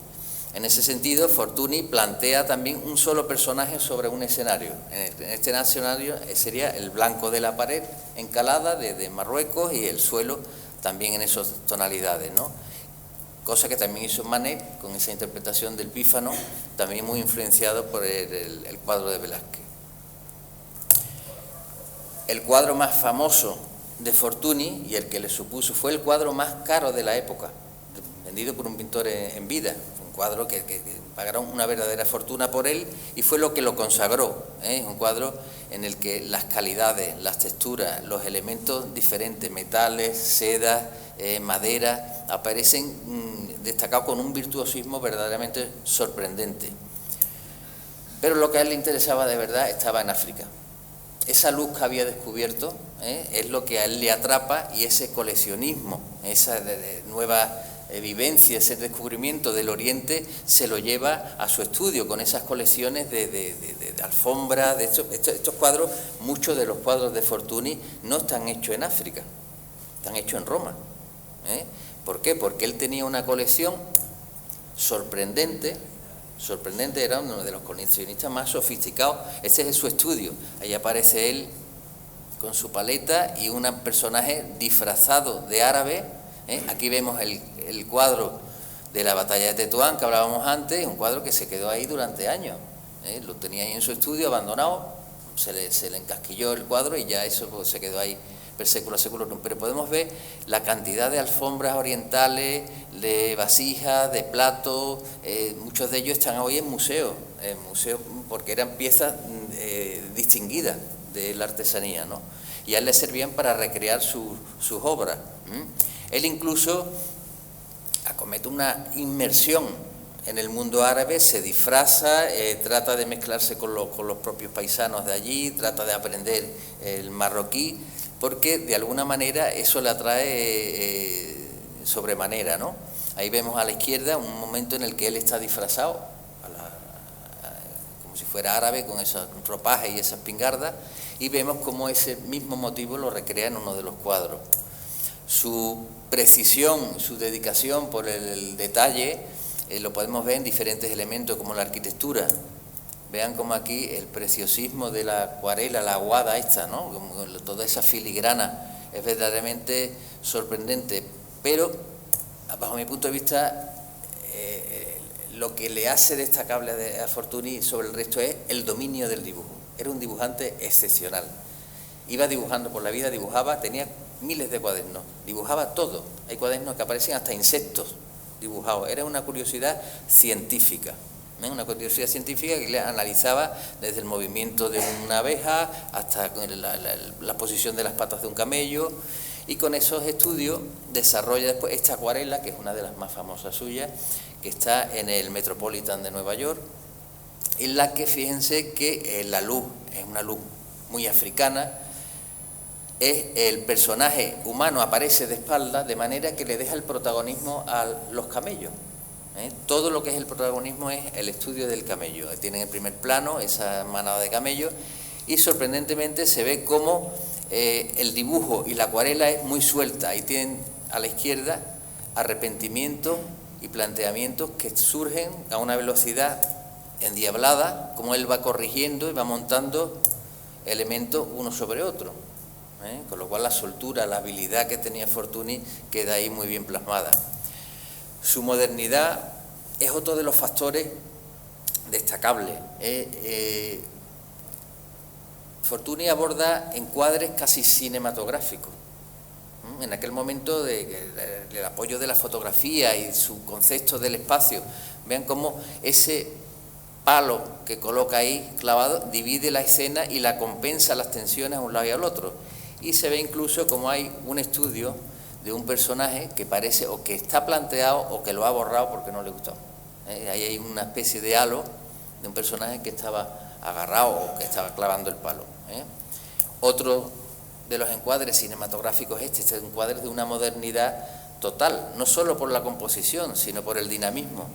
En ese sentido, Fortuny plantea también un solo personaje sobre un escenario. En este escenario sería el blanco de la pared encalada de Marruecos y el suelo también en esas tonalidades, ¿no? Cosa que también hizo Manet con esa interpretación del pífano, también muy influenciado por el cuadro de Velázquez. El cuadro más famoso de Fortuny, y el que le supuso, fue el cuadro más caro de la época, vendido por un pintor en vida. Fue un cuadro que pagaron una verdadera fortuna por él, y fue lo que lo consagró. Un cuadro en el que las calidades, las texturas, los elementos diferentes, metales, sedas, madera, aparecen destacados con un virtuosismo verdaderamente sorprendente. Pero lo que a él le interesaba de verdad estaba en África. Esa luz que había descubierto es lo que a él le atrapa, y ese coleccionismo, esa nueva vivencia, ese descubrimiento del Oriente se lo lleva a su estudio con esas colecciones de alfombra. De estos cuadros, muchos de los cuadros de Fortuny no están hechos en África, están hechos en Roma. ¿Por qué? Porque él tenía una colección sorprendente, era uno de los coleccionistas más sofisticados. Ese es su estudio. Ahí aparece él con su paleta y un personaje disfrazado de árabe. Aquí vemos el cuadro de la batalla de Tetuán que hablábamos antes, un cuadro que se quedó ahí durante años. Lo tenía ahí en su estudio abandonado, se le encasquilló el cuadro y ya eso pues, se quedó ahí per secula seculorum. Pero podemos ver la cantidad de alfombras orientales, de vasijas, de platos, muchos de ellos están hoy en museos porque eran piezas distinguidas de la artesanía, ¿no? Y a él le servían para recrear sus obras. Él incluso acomete una inmersión en el mundo árabe, se disfraza, trata de mezclarse con los propios paisanos de allí, trata de aprender el marroquí, porque de alguna manera eso le atrae sobremanera, ¿no? Ahí vemos a la izquierda un momento en el que él está disfrazado, como si fuera árabe, con esos ropajes y esas pingardas, y vemos cómo ese mismo motivo lo recrea en uno de los cuadros. Su precisión, su dedicación por el detalle, lo podemos ver en diferentes elementos como la arquitectura. Vean como aquí el preciosismo de la acuarela, la aguada esta, ¿no? Toda esa filigrana es verdaderamente sorprendente, pero bajo mi punto de vista lo que le hace destacable a Fortuny sobre el resto es el dominio del dibujo. Era un dibujante excepcional. Iba dibujando por la vida, dibujaba, tenía miles de cuadernos, dibujaba todo. Hay cuadernos que aparecen hasta insectos dibujados. Era una curiosidad científica. Una curiosidad científica que le analizaba desde el movimiento de una abeja hasta la posición de las patas de un camello, y con esos estudios desarrolla después esta acuarela, que es una de las más famosas suyas, que está en el Metropolitan de Nueva York, en la que fíjense que la luz es una luz muy africana, el personaje humano aparece de espalda, de manera que le deja el protagonismo a los camellos. Todo lo que es el protagonismo es el estudio del camello. Tienen en primer plano esa manada de camellos y sorprendentemente se ve cómo el dibujo y la acuarela es muy suelta. Ahí tienen a la izquierda arrepentimientos y planteamientos que surgen a una velocidad endiablada, como él va corrigiendo y va montando elementos uno sobre otro. Con lo cual la soltura, la habilidad que tenía Fortuny queda ahí muy bien plasmada. Su modernidad es otro de los factores destacables. Fortuny aborda encuadres casi cinematográficos. En aquel momento del apoyo de la fotografía y su concepto del espacio, vean cómo ese palo que coloca ahí clavado divide la escena y la compensa las tensiones a un lado y al otro. Y se ve incluso como hay un estudio de un personaje que parece o que está planteado o que lo ha borrado porque no le gustó. Ahí hay una especie de halo de un personaje que estaba agarrado o que estaba clavando el palo. Otro de los encuadres cinematográficos este es un encuadre de una modernidad total, no solo por la composición, sino por el dinamismo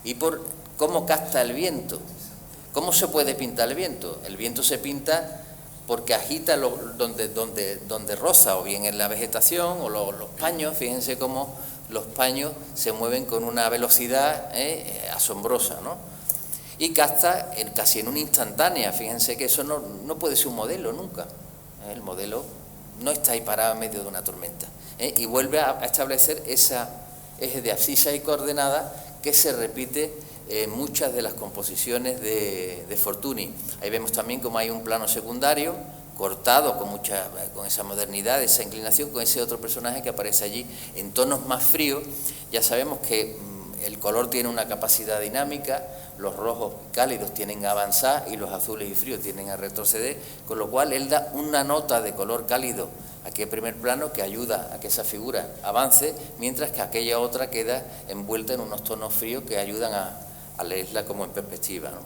y por cómo capta el viento. ¿Cómo se puede pintar el viento? El viento se pinta porque agita donde roza, o bien en la vegetación o los paños. Fíjense cómo los paños se mueven con una velocidad asombrosa, ¿no? Y capta casi en una instantánea. Fíjense que eso no puede ser un modelo nunca. El modelo no está ahí parado en medio de una tormenta. Y vuelve a establecer ese eje de abscisa y coordenada que se repite en muchas de las composiciones de Fortuny. Ahí vemos también cómo hay un plano secundario cortado con esa modernidad, esa inclinación, con ese otro personaje que aparece allí en tonos más fríos. Ya sabemos que el color tiene una capacidad dinámica, los rojos cálidos tienden a avanzar y los azules y fríos tienden a retroceder, con lo cual él da una nota de color cálido aquí en primer plano que ayuda a que esa figura avance, mientras que aquella otra queda envuelta en unos tonos fríos que ayudan a leerla como en perspectiva, ¿no?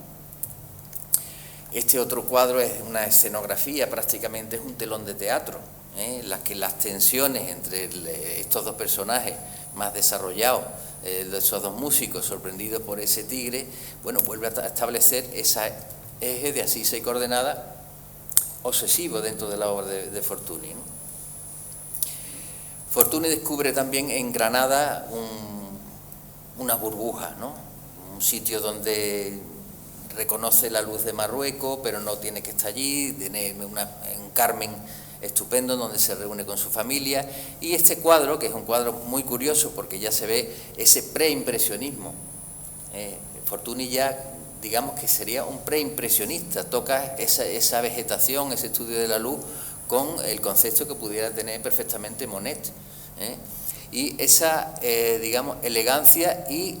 Este otro cuadro es una escenografía, prácticamente es un telón de teatro, en la que las tensiones entre estos dos personajes más desarrollados, de esos dos músicos sorprendidos por ese tigre, bueno, vuelve a establecer ese eje de abscisa y coordenada obsesivo dentro de la obra de Fortuny, ¿no? Fortuny descubre también en Granada una burbuja, ¿no? Un sitio donde reconoce la luz de Marruecos, pero no tiene que estar allí, tiene un Carmen estupendo donde se reúne con su familia, y este cuadro, que es un cuadro muy curioso porque ya se ve ese preimpresionismo. Fortuny ya, digamos que sería un preimpresionista, toca esa vegetación, ese estudio de la luz con el concepto que pudiera tener perfectamente Monet, y esa, digamos, elegancia y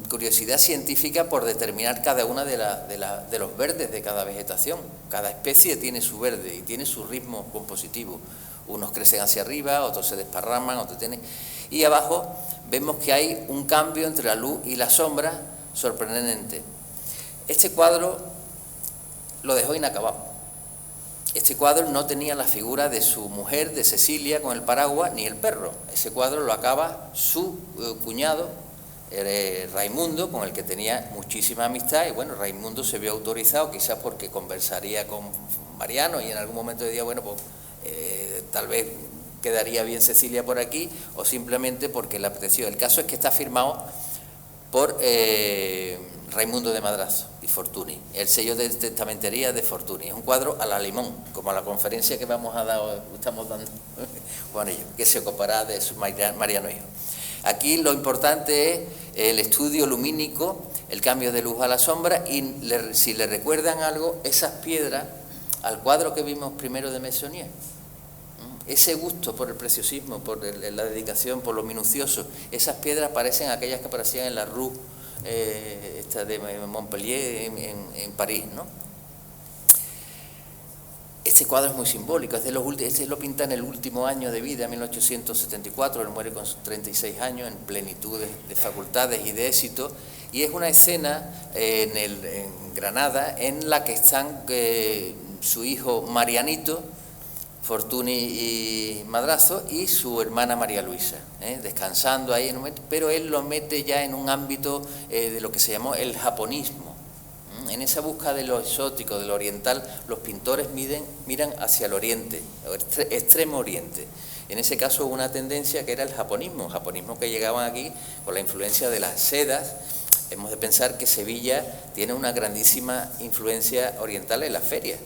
curiosidad científica por determinar cada una de los verdes de cada vegetación. Cada especie tiene su verde y tiene su ritmo compositivo. Unos crecen hacia arriba, otros se desparraman, otros tienen... Y abajo vemos que hay un cambio entre la luz y la sombra sorprendente. Este cuadro lo dejó inacabado. Este cuadro no tenía la figura de su mujer, de Cecilia, con el paraguas, ni el perro. Ese cuadro lo acaba su cuñado, Raimundo, con el que tenía muchísima amistad, y bueno, Raimundo se vio autorizado, quizás porque conversaría con Mariano y en algún momento decía, bueno, pues tal vez quedaría bien Cecilia por aquí, o simplemente porque le apeteció. El caso es que está firmado por Raimundo de Madrazo y Fortuny, el sello de testamentería de Fortuny. Es un cuadro a la Limón, como a la conferencia que estamos dando con ellos, que se ocupará de su Mariano Hijo. Aquí lo importante es el estudio lumínico, el cambio de luz a la sombra, y si le recuerdan algo, esas piedras al cuadro que vimos primero de Meissonier. Ese gusto por el preciosismo, por la dedicación, por lo minucioso, esas piedras parecen aquellas que aparecían en la Rue esta de Montpellier en París, ¿no? Este cuadro es muy simbólico, este lo pinta en el último año de vida, en 1874, él muere con 36 años, en plenitud de facultades y de éxito, y es una escena en Granada en la que están su hijo Marianito, Fortuny y Madrazo, y su hermana María Luisa, descansando ahí en un momento, pero él lo mete ya en un ámbito de lo que se llamó el japonismo. En esa búsqueda de lo exótico, de lo oriental, los pintores miran hacia el oriente, extremo oriente. En ese caso hubo una tendencia que era el japonismo que llegaban aquí con la influencia de las sedas. Hemos de pensar que Sevilla tiene una grandísima influencia oriental en las ferias.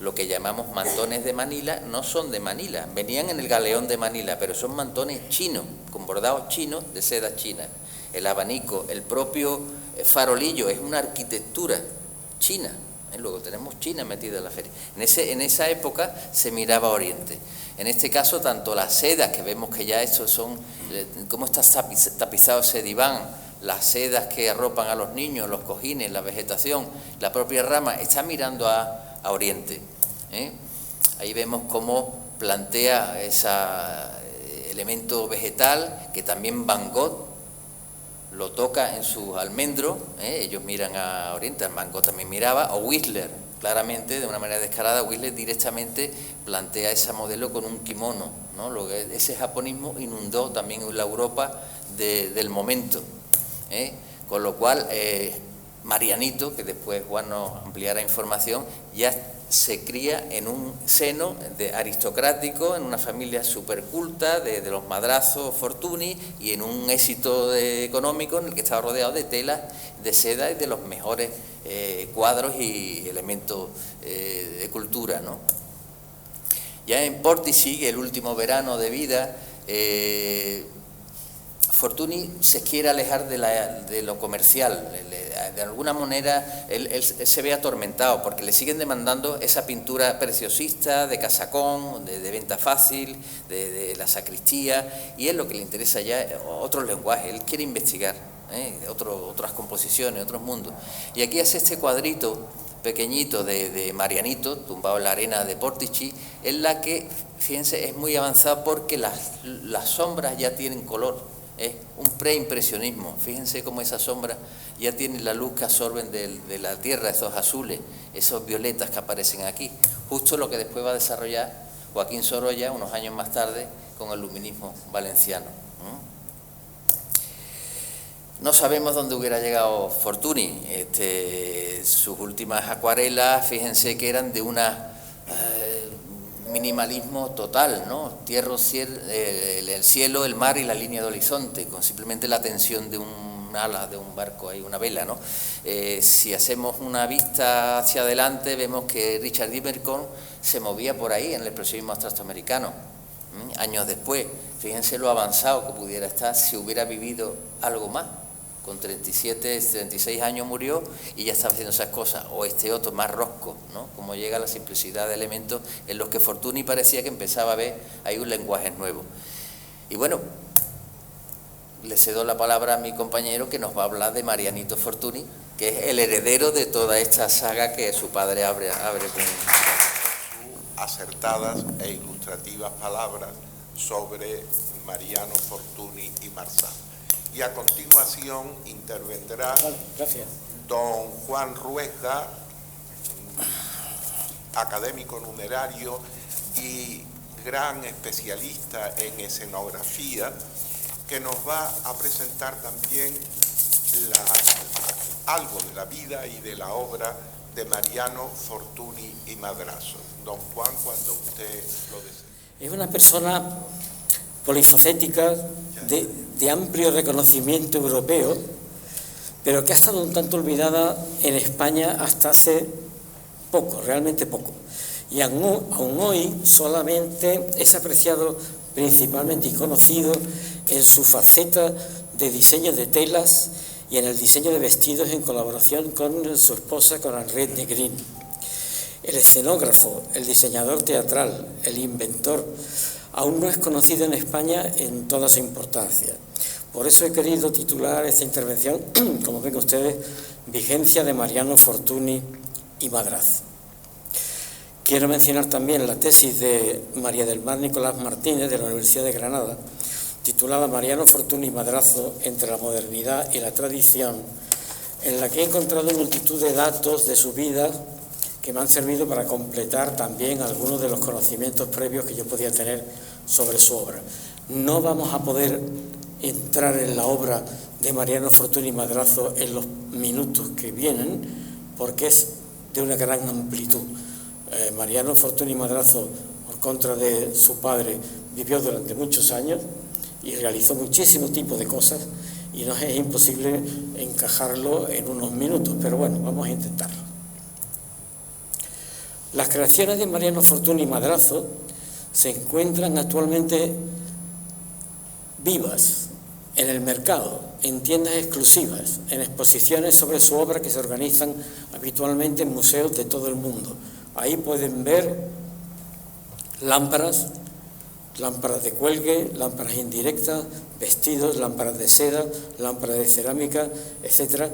Lo que llamamos mantones de Manila no son de Manila, venían en el galeón de Manila, pero son mantones chinos, con bordados chinos de seda china. El abanico, el propio farolillo, es una arquitectura china. Luego tenemos China metida en la feria. En esa época se miraba a Oriente. En este caso, tanto las sedas, que vemos que ya estos son, cómo está tapizado ese diván, las sedas que arropan a los niños, los cojines, la vegetación, la propia rama, está mirando a Oriente. Ahí vemos cómo plantea ese elemento vegetal que también Van Gogh lo toca en sus almendros, ellos miran a Oriente, Van Gogh también miraba, o Whistler, claramente, de una manera descarada, Whistler directamente plantea ese modelo con un kimono, ¿no? Ese japonismo inundó también la Europa del momento, con lo cual Marianito, que después Juan nos ampliará información, ya se cría en un seno aristocrático, en una familia superculta de los Madrazo, Fortuny, y en un éxito económico en el que estaba rodeado de telas, de seda y de los mejores cuadros y elementos de cultura, ¿no? Ya en Portici, el último verano de vida, Fortuny se quiere alejar de lo comercial. De alguna manera él se ve atormentado porque le siguen demandando esa pintura preciosista de casacón, de venta fácil, de la sacristía, y él lo que le interesa ya es otros lenguajes. Él quiere investigar otras composiciones, otros mundos. Y aquí hace este cuadrito pequeñito de Marianito, tumbado en la arena de Portici, en la que, fíjense, es muy avanzado porque las sombras ya tienen color. Es un preimpresionismo. Fíjense cómo esas sombras ya tienen la luz que absorben de la tierra, esos azules, esos violetas que aparecen aquí. Justo lo que después va a desarrollar Joaquín Sorolla unos años más tarde con el luminismo valenciano. No sabemos dónde hubiera llegado Fortuny. Sus últimas acuarelas, fíjense que eran de una minimalismo total, ¿no? Tierra, el cielo, el mar y la línea de horizonte, con simplemente la tensión de un ala de un barco, hay una vela, ¿no? Si hacemos una vista hacia adelante, vemos que Richard Diemerkorn se movía por ahí en el expresionismo abstracto americano. Años después, fíjense lo avanzado que pudiera estar si hubiera vivido algo más. Con 36 años murió y ya estaba haciendo esas cosas. O este otro, más Roscoe, ¿no? Como llega la simplicidad de elementos en los que Fortuny parecía que empezaba a ver ahí un lenguaje nuevo. Y bueno, le cedo la palabra a mi compañero que nos va a hablar de Marianito Fortuny, que es el heredero de toda esta saga que su padre abre con acertadas e ilustrativas palabras sobre Mariano Fortuny y Marzal. Y a continuación intervendrá don Juan Ruesga, académico numerario y gran especialista en escenografía, que nos va a presentar también algo de la vida y de la obra de Mariano Fortuny y Madrazo. Don Juan, cuando usted lo desee. Es una persona polifacética, de amplio reconocimiento europeo, pero que ha estado un tanto olvidada en España hasta hace poco, realmente poco. Y aún hoy solamente es apreciado principalmente y conocido en su faceta de diseño de telas y en el diseño de vestidos en colaboración con su esposa, con Henriette Negrin. El escenógrafo, el diseñador teatral, el inventor, aún no es conocido en España en toda su importancia. Por eso he querido titular esta intervención, como ven ustedes, Vigencia de Mariano Fortuny y Madrazo. Quiero mencionar también la tesis de María del Mar Nicolás Martínez, de la Universidad de Granada, titulada Mariano Fortuny y Madrazo entre la modernidad y la tradición, en la que he encontrado multitud de datos de su vida que me han servido para completar también algunos de los conocimientos previos que yo podía tener sobre su obra. No vamos a poder entrar en la obra de Mariano Fortuny y Madrazo en los minutos que vienen, porque es de una gran amplitud. Mariano Fortuny y Madrazo, por contra de su padre, vivió durante muchos años y realizó muchísimos tipos de cosas, y nos es imposible encajarlo en unos minutos, pero bueno, vamos a intentarlo. Las creaciones de Mariano Fortuny y Madrazo se encuentran actualmente vivas en el mercado, en tiendas exclusivas, en exposiciones sobre su obra que se organizan habitualmente en museos de todo el mundo. Ahí pueden ver lámparas de cuelgue, lámparas indirectas, vestidos, lámparas de seda, lámparas de cerámica, etcétera,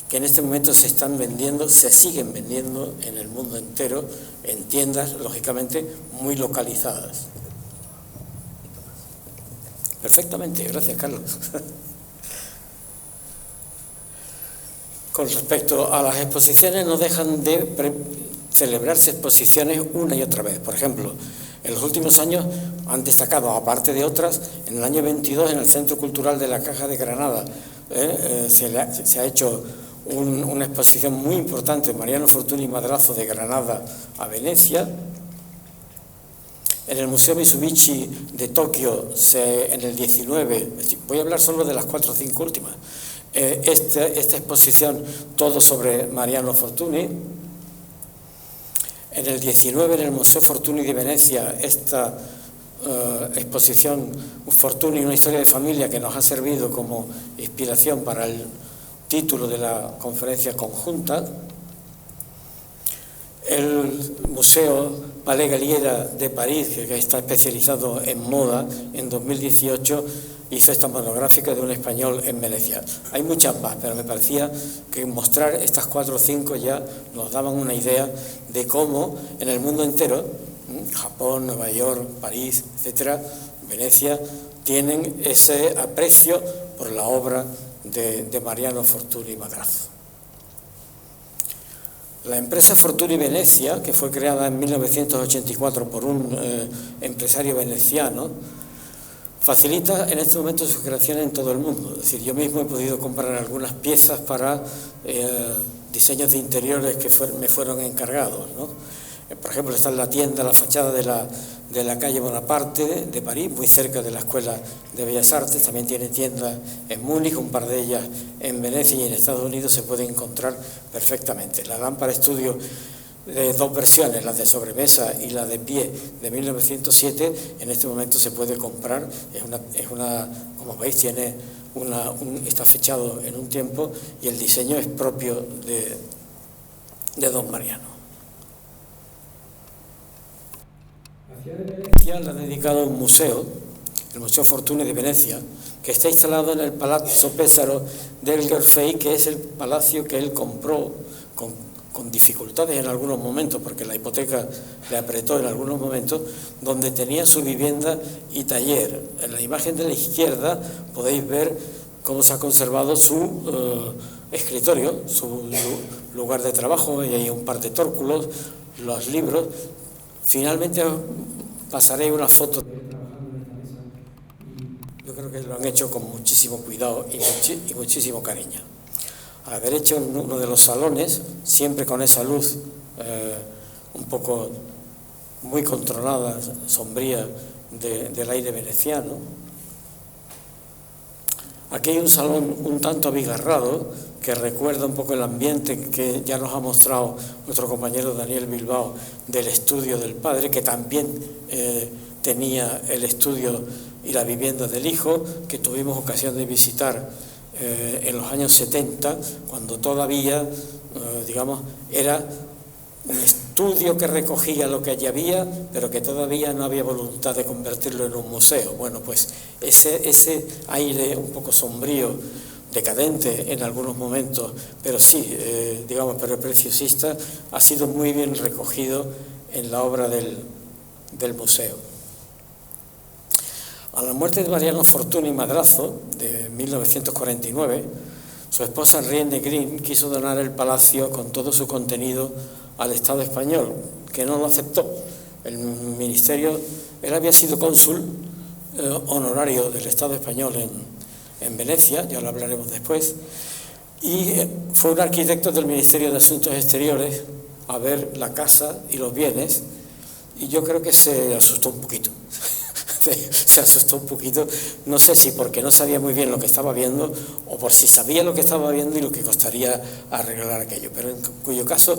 que en este momento se están vendiendo, se siguen vendiendo en el mundo entero, en tiendas, lógicamente, muy localizadas. Perfectamente, gracias, Carlos. Con respecto a las exposiciones, no dejan de celebrarse exposiciones una y otra vez. Por ejemplo, en los últimos años han destacado, aparte de otras, en el año 22 en el Centro Cultural de la Caja de Granada se ha hecho una exposición muy importante, Mariano Fortuny y Madrazo, de Granada a Venecia. En el Museo Mitsubishi de Tokio, en el 19, voy a hablar solo de las 4 o 5 últimas, esta exposición, todo sobre Mariano Fortuny. En el 19, en el Museo Fortuny de Venecia, esta exposición Fortuny, una historia de familia, que nos ha servido como inspiración para el título de la conferencia conjunta. El Museo Palais Galliera de París, que está especializado en moda, en 2018 hizo esta monográfica de un español en Venecia. Hay muchas más, pero me parecía que mostrar estas 4 o 5 ya nos daban una idea de cómo en el mundo entero, Japón, Nueva York, París, etcétera, Venecia, tienen ese aprecio por la obra de Mariano Fortuny y Madrazo. La empresa Fortuny Venecia, que fue creada en 1984 por un empresario veneciano, facilita en este momento sus creaciones en todo el mundo. Es decir, yo mismo he podido comprar algunas piezas para diseños de interiores que me fueron encargados, ¿no? Por ejemplo, está en la tienda, la fachada de la calle Bonaparte de París, muy cerca de la Escuela de Bellas Artes. También tiene tiendas en Múnich, un par de ellas en Venecia, y en Estados Unidos se puede encontrar perfectamente. La lámpara estudio de dos versiones, la de sobremesa y la de pie de 1907, en este momento se puede comprar. Es una como veis, está fechado en un tiempo y el diseño es propio de don Mariano. La ciudad de Venecia le ha dedicado un museo, el Museo Fortuny de Venecia, que está instalado en el Palazzo Pesaro del Gerfei, que es el palacio que él compró con dificultades en algunos momentos, porque la hipoteca le apretó en algunos momentos, donde tenía su vivienda y taller. En la imagen de la izquierda podéis ver cómo se ha conservado su escritorio, su lugar de trabajo, y hay un par de tórculos, los libros. Finalmente os pasaré una foto de él trabajando en esta mesa. Yo creo que lo han hecho con muchísimo cuidado y muchísimo cariño. A la derecha, uno de los salones, siempre con esa luz un poco muy controlada, sombría del aire veneciano. Aquí hay un salón un tanto abigarrado que recuerda un poco el ambiente que ya nos ha mostrado nuestro compañero Daniel Bilbao del estudio del padre, que también tenía el estudio y la vivienda del hijo, que tuvimos ocasión de visitar en los años 70, cuando todavía, era un estudio que recogía lo que allí había, pero que todavía no había voluntad de convertirlo en un museo. Bueno, pues ese aire un poco sombrío, decadente en algunos momentos, pero sí, pero preciosista, ha sido muy bien recogido en la obra del museo. A la muerte de Mariano Fortuny Madrazo, de 1949, su esposa Henriette Green quiso donar el palacio con todo su contenido al Estado español, que no lo aceptó. El ministerio, él había sido cónsul honorario del Estado español en Venecia, ya lo hablaremos después, y fue un arquitecto del Ministerio de Asuntos Exteriores a ver la casa y los bienes, y yo creo que se asustó un poquito. Se asustó un poquito, no sé si porque no sabía muy bien lo que estaba viendo o por si sabía lo que estaba viendo y lo que costaría arreglar aquello, pero en cuyo caso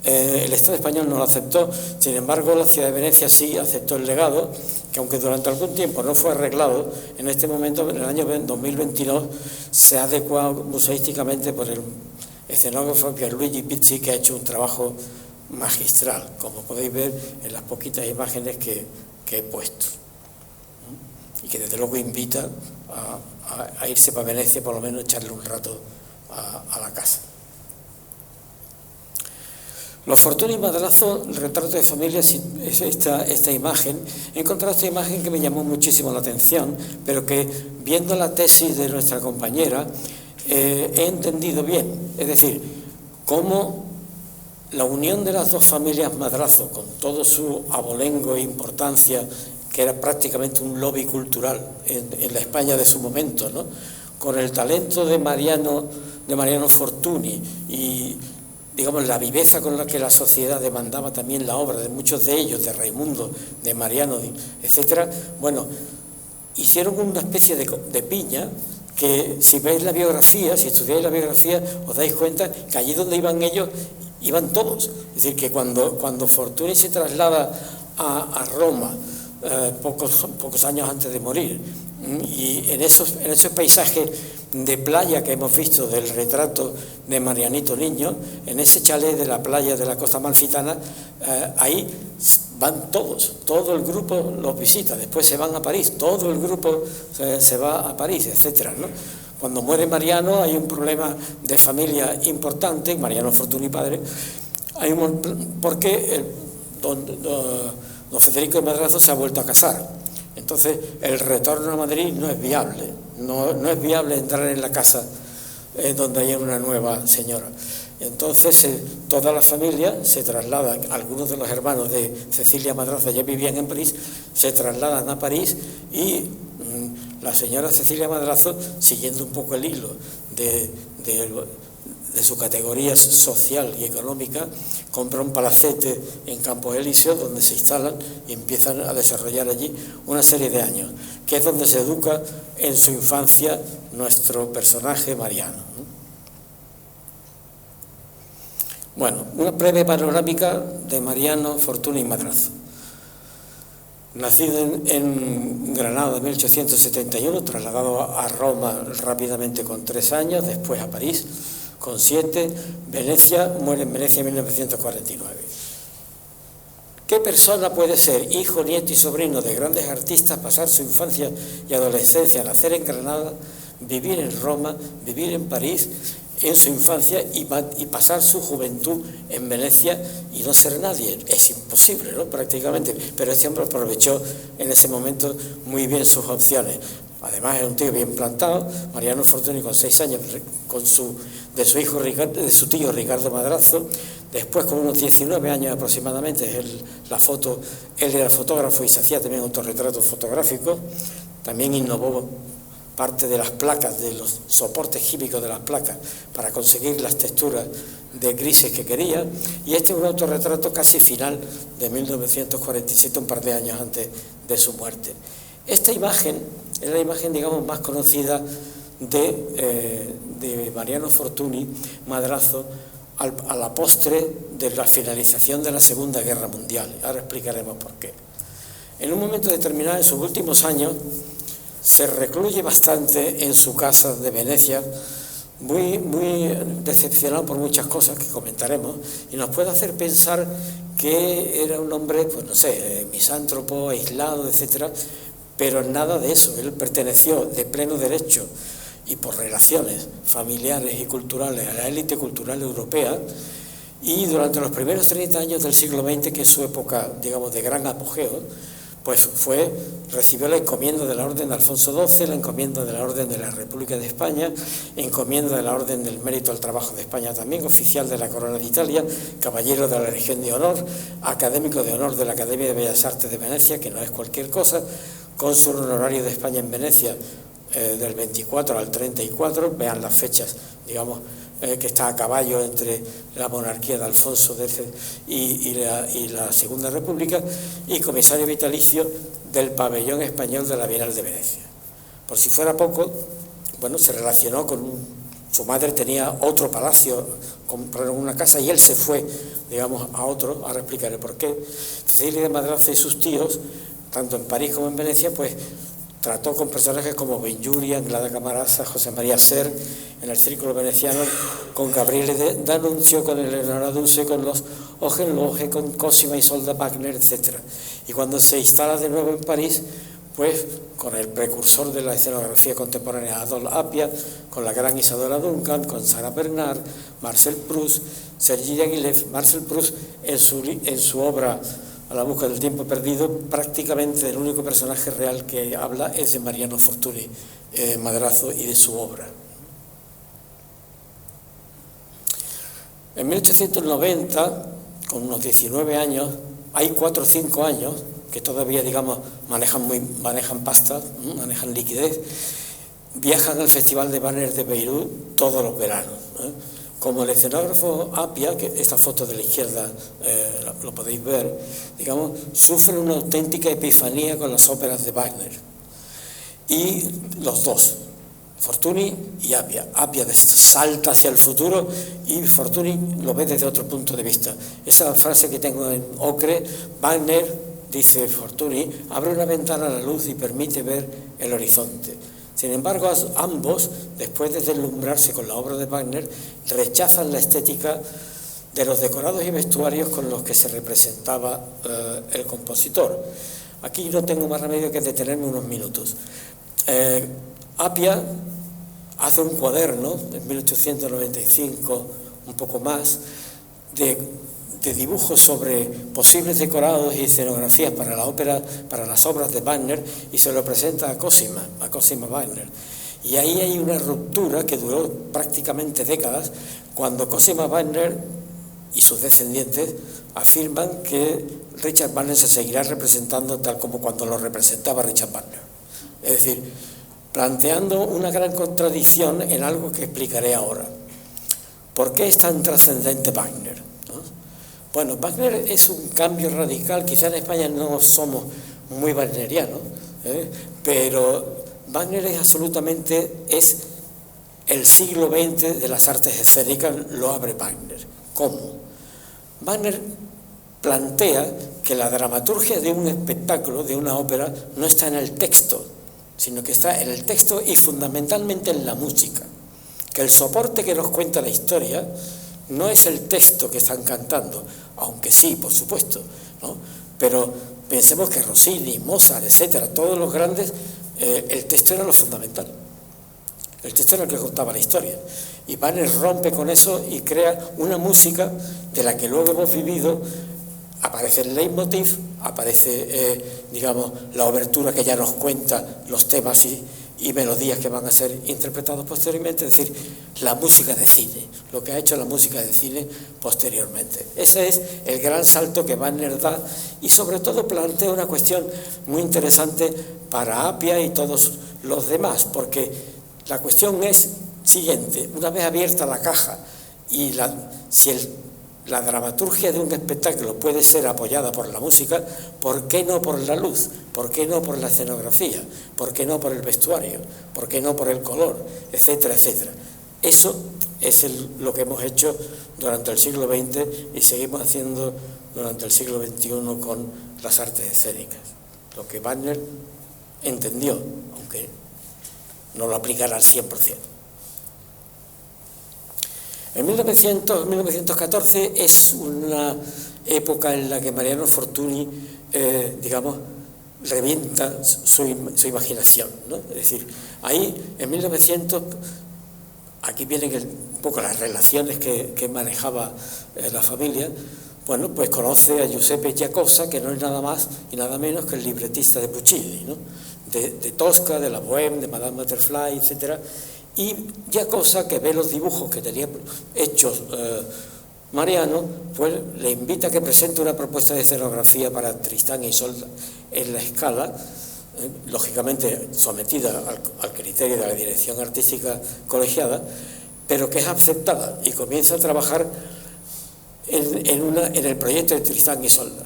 el Estado español no lo aceptó. Sin embargo, la ciudad de Venecia sí aceptó el legado, que aunque durante algún tiempo no fue arreglado, en este momento, en el año 2022, se ha adecuado museísticamente por el escenógrafo Pierluigi Pizzi, que ha hecho un trabajo magistral, como podéis ver en las poquitas imágenes que he puesto. Y que desde luego invita a irse para Venecia, por lo menos echarle un rato a la casa. Los Fortuny Madrazo, el retrato de familia, es esta imagen. He encontrado esta imagen que me llamó muchísimo la atención, pero que viendo la tesis de nuestra compañera he entendido bien. Es decir, cómo la unión de las dos familias Madrazo, con todo su abolengo e importancia, que era prácticamente un lobby cultural en la España de su momento, ¿no?, con el talento de Mariano Fortuny y, la viveza con la que la sociedad demandaba también la obra de muchos de ellos, de Raimundo, de Mariano, etcétera. Bueno, hicieron una especie de piña que, si veis la biografía, si estudiáis la biografía, os dais cuenta que allí donde iban ellos, iban todos. Es decir, que cuando Fortuny se traslada a Roma, pocos años antes de morir, y en esos paisajes de playa que hemos visto del retrato de Marianito Niño, en ese chalet de la playa de la Costa Amalfitana, ahí van todos, todo el grupo los visita, después se van a París, todo el grupo se va a París, etcétera, ¿no? Cuando muere Mariano hay un problema de familia importante, Mariano Fortuny padre, porque don Federico de Madrazo se ha vuelto a casar. Entonces el retorno a Madrid no es viable, no es viable entrar en la casa donde hay una nueva señora. Entonces toda la familia se traslada, algunos de los hermanos de Cecilia Madrazo ya vivían en París, se trasladan a París y la señora Cecilia Madrazo, siguiendo un poco el hilo de su categoría social y económica, compra un palacete en Campos Elíseos donde se instalan y empiezan a desarrollar allí una serie de años, que es donde se educa en su infancia nuestro personaje Mariano. Bueno, una breve panorámica de Mariano Fortuny Madrazo. Nacido en Granada en 1871, trasladado a Roma rápidamente con 3 años, después a París con 7, Venecia, muere en Venecia en 1949. ¿Qué persona puede ser hijo, nieto y sobrino de grandes artistas, pasar su infancia y adolescencia, nacer en Granada, vivir en Roma, vivir en París en su infancia y pasar su juventud en Venecia y no ser nadie? Es imposible, ¿no? Prácticamente, pero este hombre aprovechó en ese momento muy bien sus opciones. Además es un tío bien plantado. Mariano Fortuny, con 6 años, de su tío Ricardo Madrazo. Después, con unos 19 años aproximadamente, él era fotógrafo y se hacía también autorretratos fotográficos. También innovó parte de las placas, de los soportes químicos de las placas, para conseguir las texturas de grises que quería. Y este es un autorretrato casi final de 1947, un par de años antes de su muerte. Esta imagen es la imagen, digamos, más conocida de Mariano Fortuny Madrazo a la postre de la finalización de la Segunda Guerra Mundial. Ahora explicaremos por qué. En un momento determinado, en sus últimos años, se recluye bastante en su casa de Venecia, muy decepcionado por muchas cosas que comentaremos, y nos puede hacer pensar que era un hombre, pues no sé, misántropo, aislado, etcétera, pero nada de eso. Él perteneció de pleno derecho y por relaciones familiares y culturales a la élite cultural europea, y durante los primeros 30 años del siglo XX, que es su época, digamos, de gran apogeo, pues recibió la encomienda de la Orden de Alfonso XII, la encomienda de la Orden de la República de España, encomienda de la Orden del Mérito al Trabajo de España también, oficial de la Corona de Italia, caballero de la Legión de Honor, académico de honor de la Academia de Bellas Artes de Venecia, que no es cualquier cosa, cónsul honorario de España en Venecia del 24 al 34, vean las fechas, digamos, que está a caballo entre la monarquía de Alfonso X y la Segunda República, y comisario vitalicio del pabellón español de la Bienal de Venecia. Por si fuera poco, bueno, se relacionó con su madre tenía otro palacio, compraron una casa y él se fue, digamos, a otro. Ahora explicaré por qué. Cecilia de Madrazo y sus tíos, tanto en París como en Venecia, pues trató con personajes como Benlliure, Anglada Camarasa, José María Ser, en el círculo veneciano, con Gabriele D'Annunzio, con Eleonora Duse, con los Hohenlohe, con Cosima y Isolda Wagner, etc. Y cuando se instala de nuevo en París, pues con el precursor de la escenografía contemporánea, Adolphe Appia, con la gran Isadora Duncan, con Sarah Bernard, Marcel Proust, Serge Diaghilev. Marcel Proust, en su obra A la búsqueda del tiempo perdido, prácticamente el único personaje real que habla es de Mariano Fortuny Madrazo y de su obra. En 1890, con unos 19 años, hay 4 o 5 años que todavía, digamos, manejan pasta, manejan liquidez, viajan al Festival de Banner de Beirut todos los veranos. Como el escenógrafo Appia, que esta foto de la izquierda lo podéis ver, digamos, sufre una auténtica epifanía con las óperas de Wagner. Y los dos, Fortuny y Appia. Appia salta hacia el futuro y Fortuny lo ve desde otro punto de vista. Esa frase que tengo en ocre, Wagner, dice Fortuny, abre una ventana a la luz y permite ver el horizonte. Sin embargo, ambos, después de deslumbrarse con la obra de Wagner, rechazan la estética de los decorados y vestuarios con los que se representaba el compositor. Aquí no tengo más remedio que detenerme unos minutos. Appia hace un cuaderno, en 1895, un poco más, de dibujos sobre posibles decorados y escenografías para la ópera, para las obras de Wagner, y se lo presenta a Cosima Wagner. Y ahí hay una ruptura que duró prácticamente décadas, cuando Cosima Wagner y sus descendientes afirman que Richard Wagner se seguirá representando tal como cuando lo representaba Richard Wagner. Es decir, planteando una gran contradicción en algo que explicaré ahora. ¿Por qué es tan trascendente Wagner? ¿No? Bueno, Wagner es un cambio radical. Quizá en España no somos muy wagnerianos, pero Wagner es absolutamente, es el siglo XX de las artes escénicas, lo abre Wagner. ¿Cómo? Wagner plantea que la dramaturgia de un espectáculo, de una ópera, no está en el texto, sino que está en el texto y fundamentalmente en la música. Que el soporte que nos cuenta la historia no es el texto que están cantando, aunque sí, por supuesto, ¿no? Pero pensemos que Rossini, Mozart, etcétera, todos los grandes, el texto era lo fundamental. El texto era el que contaba la historia. Y Wagner rompe con eso y crea una música de la que luego hemos vivido. Aparece el leitmotiv, aparece, digamos, la obertura que ya nos cuenta los temas y melodías que van a ser interpretados posteriormente, es decir, la música de cine, lo que ha hecho la música de cine posteriormente. Ese es el gran salto que Wagner da y sobre todo plantea una cuestión muy interesante para Appia y todos los demás, porque la cuestión es siguiente: una vez abierta la caja y si la dramaturgia de un espectáculo puede ser apoyada por la música, ¿por qué no por la luz? ¿Por qué no por la escenografía? ¿Por qué no por el vestuario? ¿Por qué no por el color? Etcétera, etcétera. Eso es lo que hemos hecho durante el siglo XX y seguimos haciendo durante el siglo XXI con las artes escénicas. Lo que Wagner entendió, aunque no lo aplicara al 100%. En 1914 es una época en la que Mariano Fortuny, digamos, revienta su imaginación, ¿no? Es decir, ahí en 1900, aquí vienen un poco las relaciones que manejaba la familia. Bueno, pues conoce a Giuseppe Giacosa, que no es nada más y nada menos que el libretista de Puccini, ¿no? De Tosca, de la Bohème, de Madame Butterfly, etcétera. Y Giacosa, que ve los dibujos que tenía hechos Mariano, pues le invita a que presente una propuesta de escenografía para Tristán e Isolda en la Scala, lógicamente sometida al criterio de la dirección artística colegiada, pero que es aceptada y comienza a trabajar en el proyecto de Tristán e Isolda.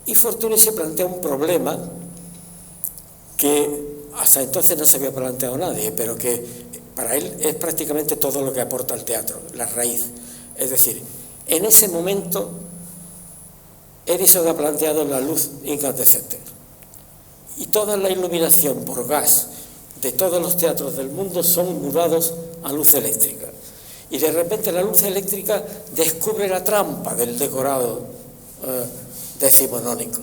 Y Fortuny se plantea un problema que hasta entonces no se había planteado nadie, pero que para él es prácticamente todo lo que aporta al teatro, la raíz. Es decir, en ese momento Edison ha planteado la luz incandescente y toda la iluminación por gas de todos los teatros del mundo son mudados a luz eléctrica. Y de repente la luz eléctrica descubre la trampa del decorado decimonónico.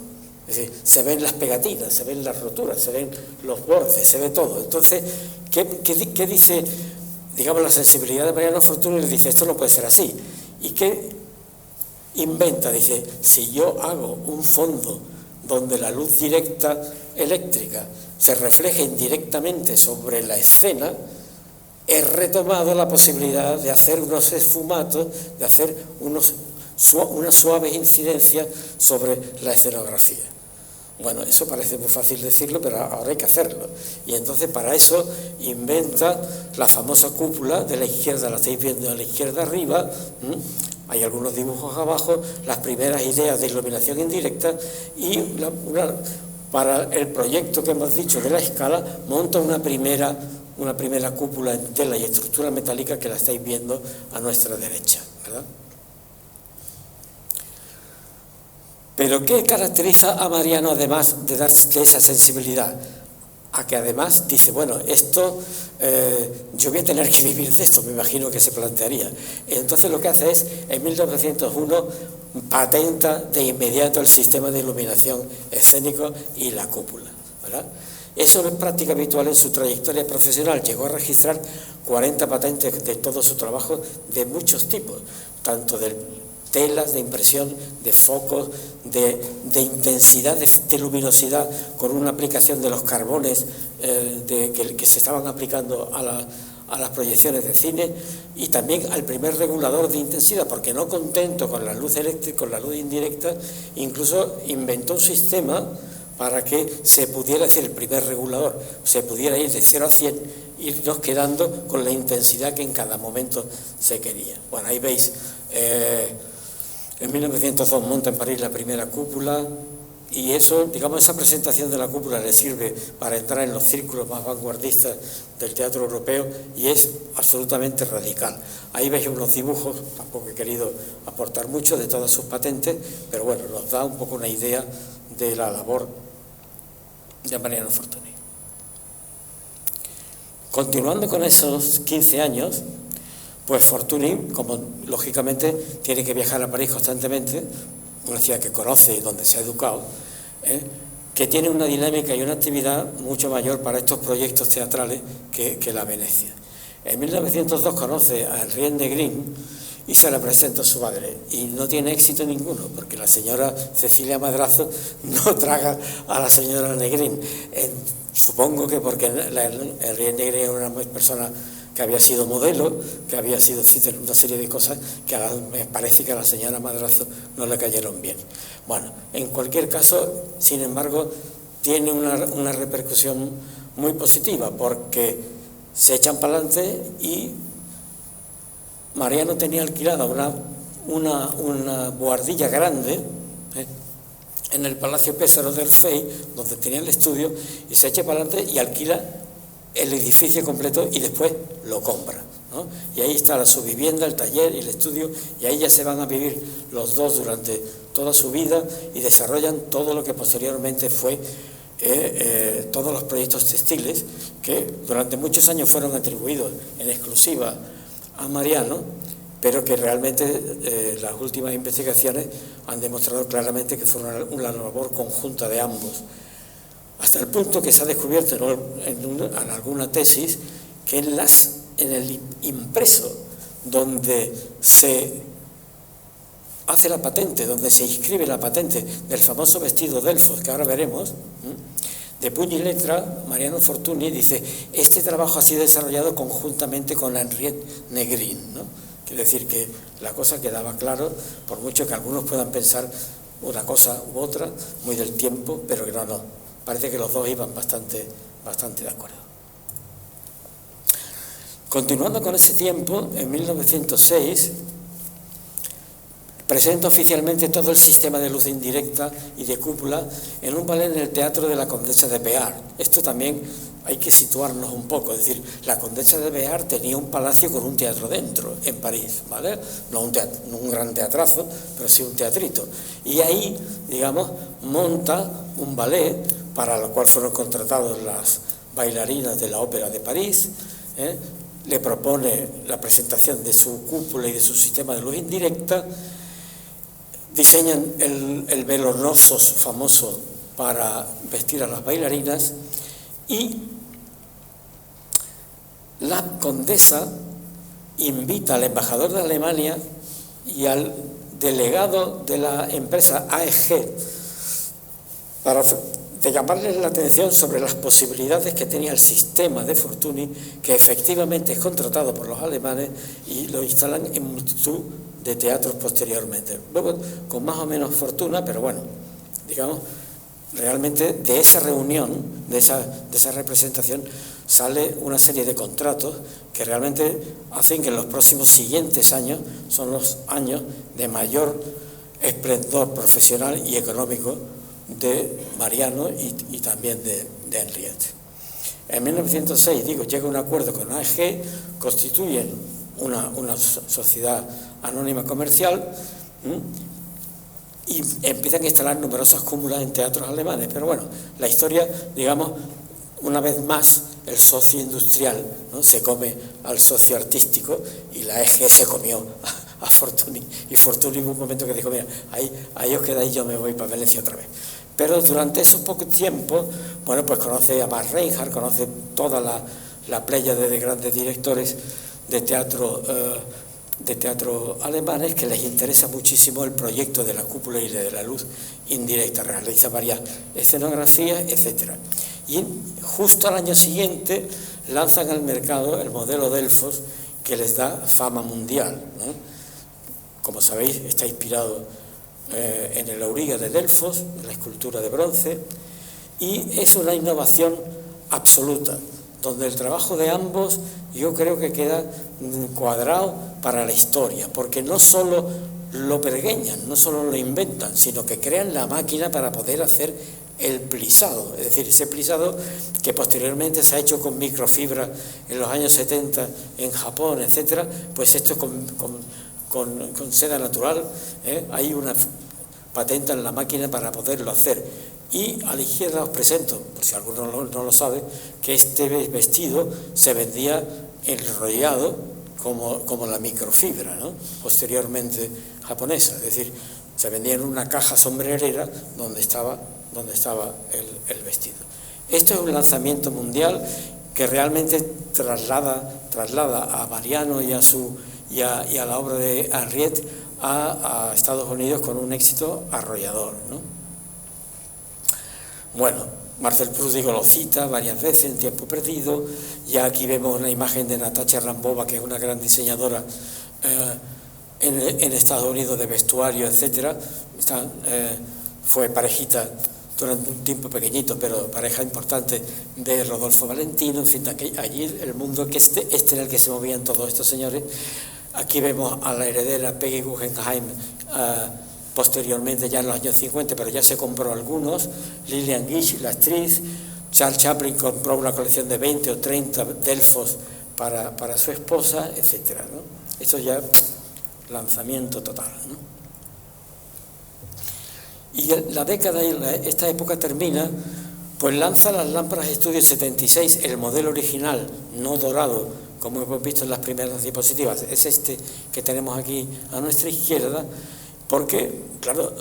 Es decir, se ven las pegatinas, se ven las roturas, se ven los bordes, se ve todo. Entonces, ¿qué dice, digamos, la sensibilidad de Mariano Fortuny? Le dice, esto no puede ser así. ¿Y qué inventa? Dice, si yo hago un fondo donde la luz directa eléctrica se refleja indirectamente sobre la escena, he retomado la posibilidad de hacer unos esfumatos, de hacer unas suaves incidencias sobre la escenografía. Bueno, eso parece muy fácil decirlo, pero ahora hay que hacerlo. Y entonces para eso inventa la famosa cúpula de la izquierda, la estáis viendo a la izquierda arriba, hay algunos dibujos abajo, las primeras ideas de iluminación indirecta y para el proyecto que hemos dicho de la Scala monta una primera cúpula en tela y estructura metálica que la estáis viendo a nuestra derecha, ¿verdad? Pero ¿qué caracteriza a Mariano además de darse esa sensibilidad? A que además dice, bueno, esto yo voy a tener que vivir de esto, me imagino que se plantearía. Entonces lo que hace es, en 1901, patenta de inmediato el sistema de iluminación escénico y la cúpula, ¿verdad? Eso no es práctica habitual en su trayectoria profesional. Llegó a registrar 40 patentes de todo su trabajo de muchos tipos, tanto de telas, de impresión, de focos, de intensidad, de luminosidad, con una aplicación de los carbones que se estaban aplicando a las proyecciones de cine, y también al primer regulador de intensidad, porque no contento con la luz eléctrica, con la luz indirecta, incluso inventó un sistema para que se pudiera decir, el primer regulador, se pudiera ir de 0 a 100 irnos quedando con la intensidad que en cada momento se quería. Bueno, ahí veis, en 1902 monta en París la primera cúpula, y eso, digamos, esa presentación de la cúpula le sirve para entrar en los círculos más vanguardistas del teatro europeo, y es absolutamente radical. Ahí veis unos dibujos, tampoco he querido aportar mucho de todas sus patentes, pero bueno, nos da un poco una idea de la labor de Mariano Fortuny. Continuando con esos 15 años, pues Fortuny, como lógicamente tiene que viajar a París constantemente, una ciudad que conoce y donde se ha educado, que tiene una dinámica y una actividad mucho mayor para estos proyectos teatrales que la Venecia. En 1902 conoce a Henriette Negrin y se la presenta a su madre, y no tiene éxito ninguno, porque la señora Cecilia Madrazo no traga a la señora Negrin. Supongo que porque Henriette Negrin era una persona que había sido modelo, que había sido una serie de cosas que me parece que a la señora Madrazo no le cayeron bien. Bueno, en cualquier caso, sin embargo, tiene una repercusión muy positiva, porque se echan para adelante y Mariano tenía alquilada una bohardilla grande en el Palacio Pésaro del Fey, donde tenía el estudio, y se echa para adelante y alquila el edificio completo y después lo compra, ¿no? Y ahí está su vivienda, el taller y el estudio, y ahí ya se van a vivir los dos durante toda su vida y desarrollan todo lo que posteriormente fue todos los proyectos textiles, que durante muchos años fueron atribuidos en exclusiva a Mariano, pero que realmente las últimas investigaciones han demostrado claramente que fue una labor conjunta de ambos, hasta el punto que se ha descubierto en alguna tesis que en el impreso donde se hace la patente, donde se inscribe la patente del famoso vestido Delfos, que ahora veremos, de puño y letra, Mariano Fortuny dice: este trabajo ha sido desarrollado conjuntamente con Henriette Negrin, ¿no? Quiere decir que la cosa quedaba claro, por mucho que algunos puedan pensar una cosa u otra, muy del tiempo, pero que no. Parece que los dos iban bastante de acuerdo. Continuando con ese tiempo, en 1906 presenta oficialmente todo el sistema de luz indirecta y de cúpula en un ballet en el Teatro de la Condesa de Béart. Esto también hay que situarnos un poco, es decir, la Condesa de Béart tenía un palacio con un teatro dentro, en París, ¿vale? No un gran teatrazo, pero sí un teatrito. Y ahí, digamos, monta un ballet para lo cual fueron contratados las bailarinas de la Ópera de París, le propone la presentación de su cúpula y de su sistema de luz indirecta, diseñan el velo Knossos famoso para vestir a las bailarinas, y la condesa invita al embajador de Alemania y al delegado de la empresa AEG de llamarles la atención sobre las posibilidades que tenía el sistema de Fortuny, que efectivamente es contratado por los alemanes y lo instalan en multitud de teatros posteriormente. Luego, con más o menos fortuna, pero bueno, digamos, realmente de esa reunión, de esa representación, sale una serie de contratos que realmente hacen que en los próximos siguientes años son los años de mayor esplendor profesional y económico de Mariano y también de Henriette. En 1906, llega un acuerdo con AEG, constituyen una sociedad anónima comercial y empiezan a instalar numerosas cúmulas en teatros alemanes. Pero bueno, la historia, digamos, una vez más, el socio industrial, ¿no?, se come al socio artístico, y la AEG se comió a Fortuny, y Fortuny hubo un momento que dijo: mira, ahí os quedáis, yo me voy para Venecia otra vez. Pero durante esos pocos tiempos, bueno, pues conoce a Max Reinhardt, conoce toda la pléyade de grandes directores de teatro alemanes, que les interesa muchísimo el proyecto de la cúpula y de la luz indirecta. Realiza varias escenografías, etcétera. Y justo al año siguiente lanzan al mercado el modelo Delfos, que les da fama mundial, ¿no? Como sabéis, está inspirado en el auriga de Delfos, en la escultura de bronce, y es una innovación absoluta. donde el trabajo de ambos yo creo que queda cuadrado para la historia, porque no solo lo pergeñan, no solo lo inventan, sino que crean la máquina para poder hacer el plisado, es decir, ese plisado que posteriormente se ha hecho con microfibra en los años 70 en Japón, etcétera, pues esto con seda natural, hay una patente en la máquina para poderlo hacer. Y a la izquierda os presento, por si alguno no lo sabe, que este vestido se vendía enrollado como la microfibra, ¿no?, posteriormente japonesa, es decir, se vendía en una caja sombrerera donde estaba el vestido. Esto es un lanzamiento mundial que realmente traslada a Mariano y a la obra de Henriette a Estados Unidos con un éxito arrollador, ¿no? Bueno, Marcel Proust, digo, lo cita varias veces en Tiempo Perdido. Ya aquí vemos una imagen de Natasha Rambova, que es una gran diseñadora en Estados Unidos de vestuario, etcétera. Fue parejita durante un tiempo pequeñito, pero pareja importante de Rodolfo Valentino. En fin, allí el mundo que este era el que se movían todos estos señores. Aquí vemos a la heredera Peggy Guggenheim, posteriormente ya en los años 50, pero ya se compró algunos. Lillian Gish, la actriz. Charles Chaplin compró una colección de 20 o 30 Delfos para su esposa, etcétera, ¿no? Esto ya lanzamiento total, ¿no? Y la década, esta época termina, pues lanza las lámparas Studio 76, el modelo original, no dorado, como hemos visto en las primeras diapositivas, es este que tenemos aquí a nuestra izquierda, porque, claro,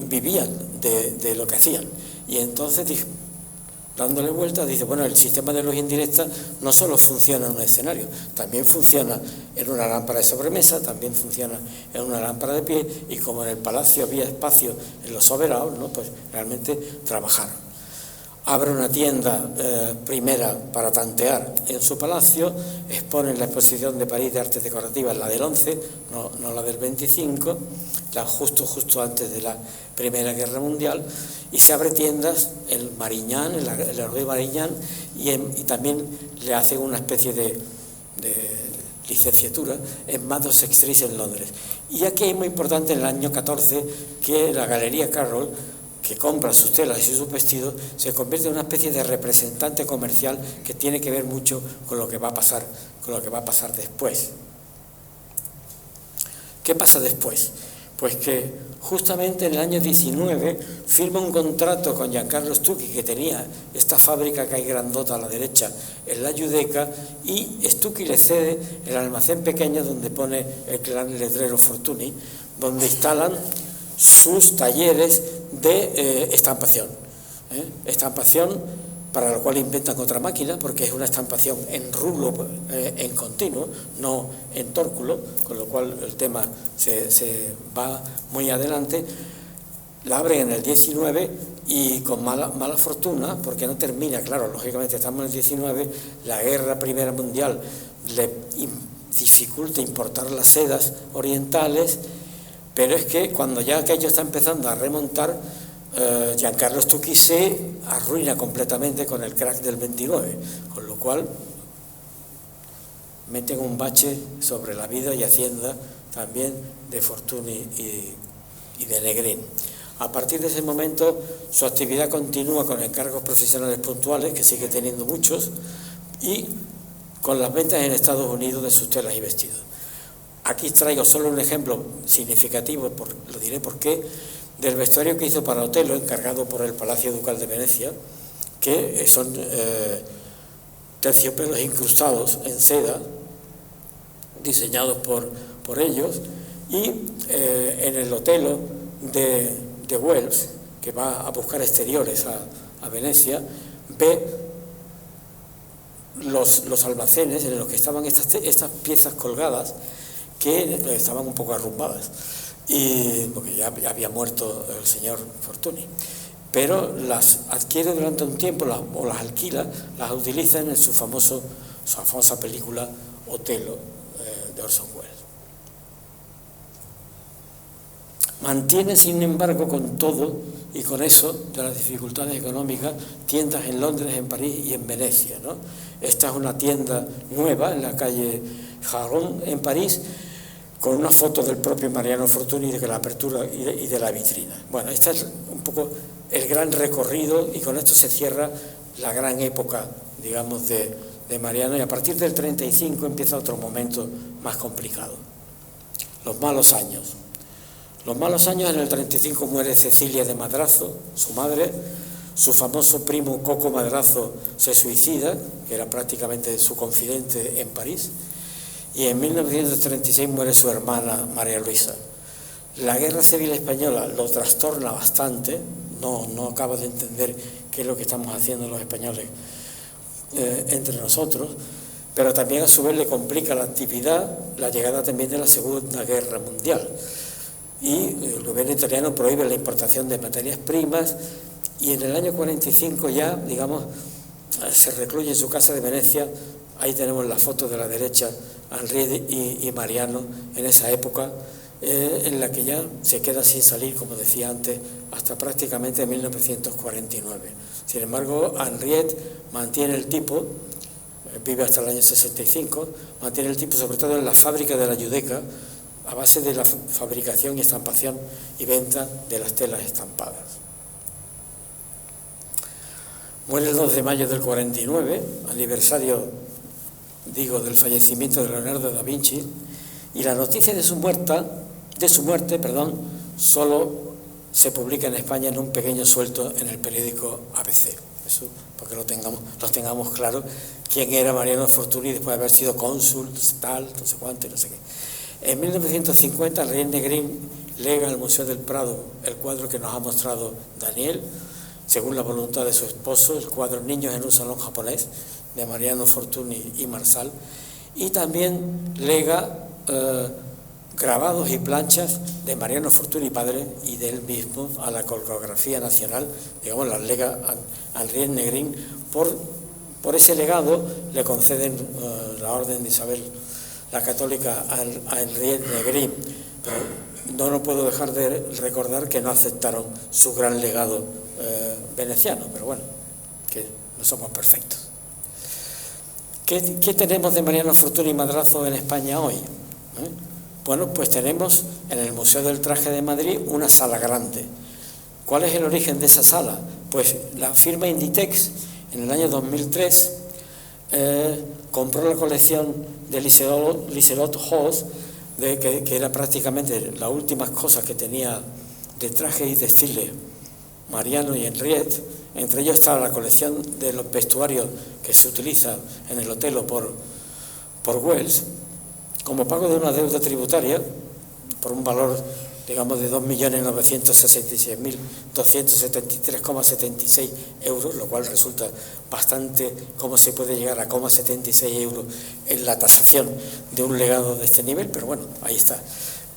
vivían de lo que hacían. Y entonces, dándole vueltas, dice, bueno, el sistema de luz indirecta no solo funciona en un escenario, también funciona en una lámpara de sobremesa, también funciona en una lámpara de pie, y como en el palacio había espacio en los soberados, ¿no?, pues realmente trabajaron. Abre una tienda primera para tantear en su palacio, expone la exposición de París de Artes Decorativas, la del 11, no la del 25, la justo antes de la Primera Guerra Mundial, y se abre tiendas en Marignán, en la Rue Marignán, y también le hacen una especie de licenciatura en Maddox Street en Londres. Y aquí es muy importante en el año 14 que la Galería Carroll, que compra sus telas y sus vestidos, se convierte en una especie de representante comercial que tiene que ver mucho con lo que va a pasar después. ¿Qué pasa después? Pues que justamente en el año 19 firma un contrato con Giancarlo Stucchi, que tenía esta fábrica que hay grandota a la derecha en la Giudecca, y Stucchi le cede el almacén pequeño donde pone el gran letrero Fortuny, donde instalan sus talleres de estampación. Estampación para lo cual inventan otra máquina, porque es una estampación en rulo, en continuo, no en tórculo, con lo cual el tema se va muy adelante. La abren en el 19 y con mala fortuna, porque no termina, claro, lógicamente estamos en el 19, la Guerra Primera Mundial le dificulta importar las sedas orientales, pero es que cuando ya aquello está empezando a remontar, Giancarlo Stucchi se arruina completamente con el crack del 29, con lo cual meten un bache sobre la vida y hacienda también de Fortuny y de Negrín. A partir de ese momento su actividad continúa con encargos profesionales puntuales, que sigue teniendo muchos, y con las ventas en Estados Unidos de sus telas y vestidos. Aquí traigo solo un ejemplo significativo, lo diré por qué, del vestuario que hizo para Otello, encargado por el Palacio Ducal de Venecia, que son terciopelos incrustados en seda, diseñados por ellos, y en el Otello de Wells, que va a buscar exteriores a Venecia, ve los almacenes en los que estaban estas piezas colgadas, que estaban un poco arrumbadas, porque ya había muerto el señor Fortuny, pero las adquiere durante un tiempo o las alquila, las utiliza en su famosa película Otello de Orson Welles. Mantiene, sin embargo, con todo y con eso de las dificultades económicas, tiendas en Londres, en París y en Venecia, ¿no? Esta es una tienda nueva en la calle Jarón, en París, con una foto del propio Mariano Fortuny de la apertura y de la vitrina. Bueno, este es un poco el gran recorrido, y con esto se cierra la gran época, digamos, de Mariano, y a partir del 35 empieza otro momento más complicado. Los malos años. Los malos años, en el 35 muere Cecilia de Madrazo, su madre. Su famoso primo Coco Madrazo se suicida, que era prácticamente su confidente en París, y en 1936 muere su hermana María Luisa. La Guerra Civil Española lo trastorna bastante, no acaba de entender qué es lo que estamos haciendo los españoles entre nosotros, pero también a su vez le complica la actividad la llegada también de la Segunda Guerra Mundial, y el gobierno italiano prohíbe la importación de materias primas, y en el año 45 ya, digamos, se recluye en su casa de Venecia. Ahí tenemos la foto de la derecha, Henriette y Mariano, en esa época, en la que ya se queda sin salir, como decía antes, hasta prácticamente 1949. Sin embargo, Henriette mantiene el tipo, vive hasta el año 65, mantiene el tipo sobre todo en la fábrica de la Judeca, a base de la fabricación y estampación y venta de las telas estampadas. Muere el 2 de mayo del 49, aniversario, digo, del fallecimiento de Leonardo da Vinci, y la noticia de su muerte, solo se publica en España en un pequeño suelto en el periódico ABC. Eso porque lo tengamos claro, quién era Mariano Fortuny después de haber sido cónsul, tal, no sé cuánto y no sé qué. En 1950, Henriette Negrin lega al Museo del Prado el cuadro que nos ha mostrado Daniel, según la voluntad de su esposo, el cuadro Niños en un salón japonés, de Mariano Fortuny y Marsal, y también lega grabados y planchas de Mariano Fortuny padre y de él mismo a la Coreografía Nacional, digamos, las lega a Henriette Negrin. Por ese legado le conceden la Orden de Isabel la Católica a Henriette Negrin, pero no puedo dejar de recordar que no aceptaron su gran legado veneciano, pero bueno, que no somos perfectos. ¿Qué tenemos de Mariano Fortuny Madrazo en España hoy? Bueno, pues tenemos en el Museo del Traje de Madrid una sala grande. ¿Cuál es el origen de esa sala? Pues la firma Inditex, en el año 2003, compró la colección de Liselott Haas, que era prácticamente las últimas cosas que tenía de traje y desfile Mariano y Henriette. Entre ellos estaba la colección de los vestuarios que se utiliza en el Otelo por Wells, como pago de una deuda tributaria por un valor, digamos, de 2.966.273,76 euros, lo cual resulta bastante cómo se puede llegar a 0,76 euros en la tasación de un legado de este nivel, pero bueno, ahí está.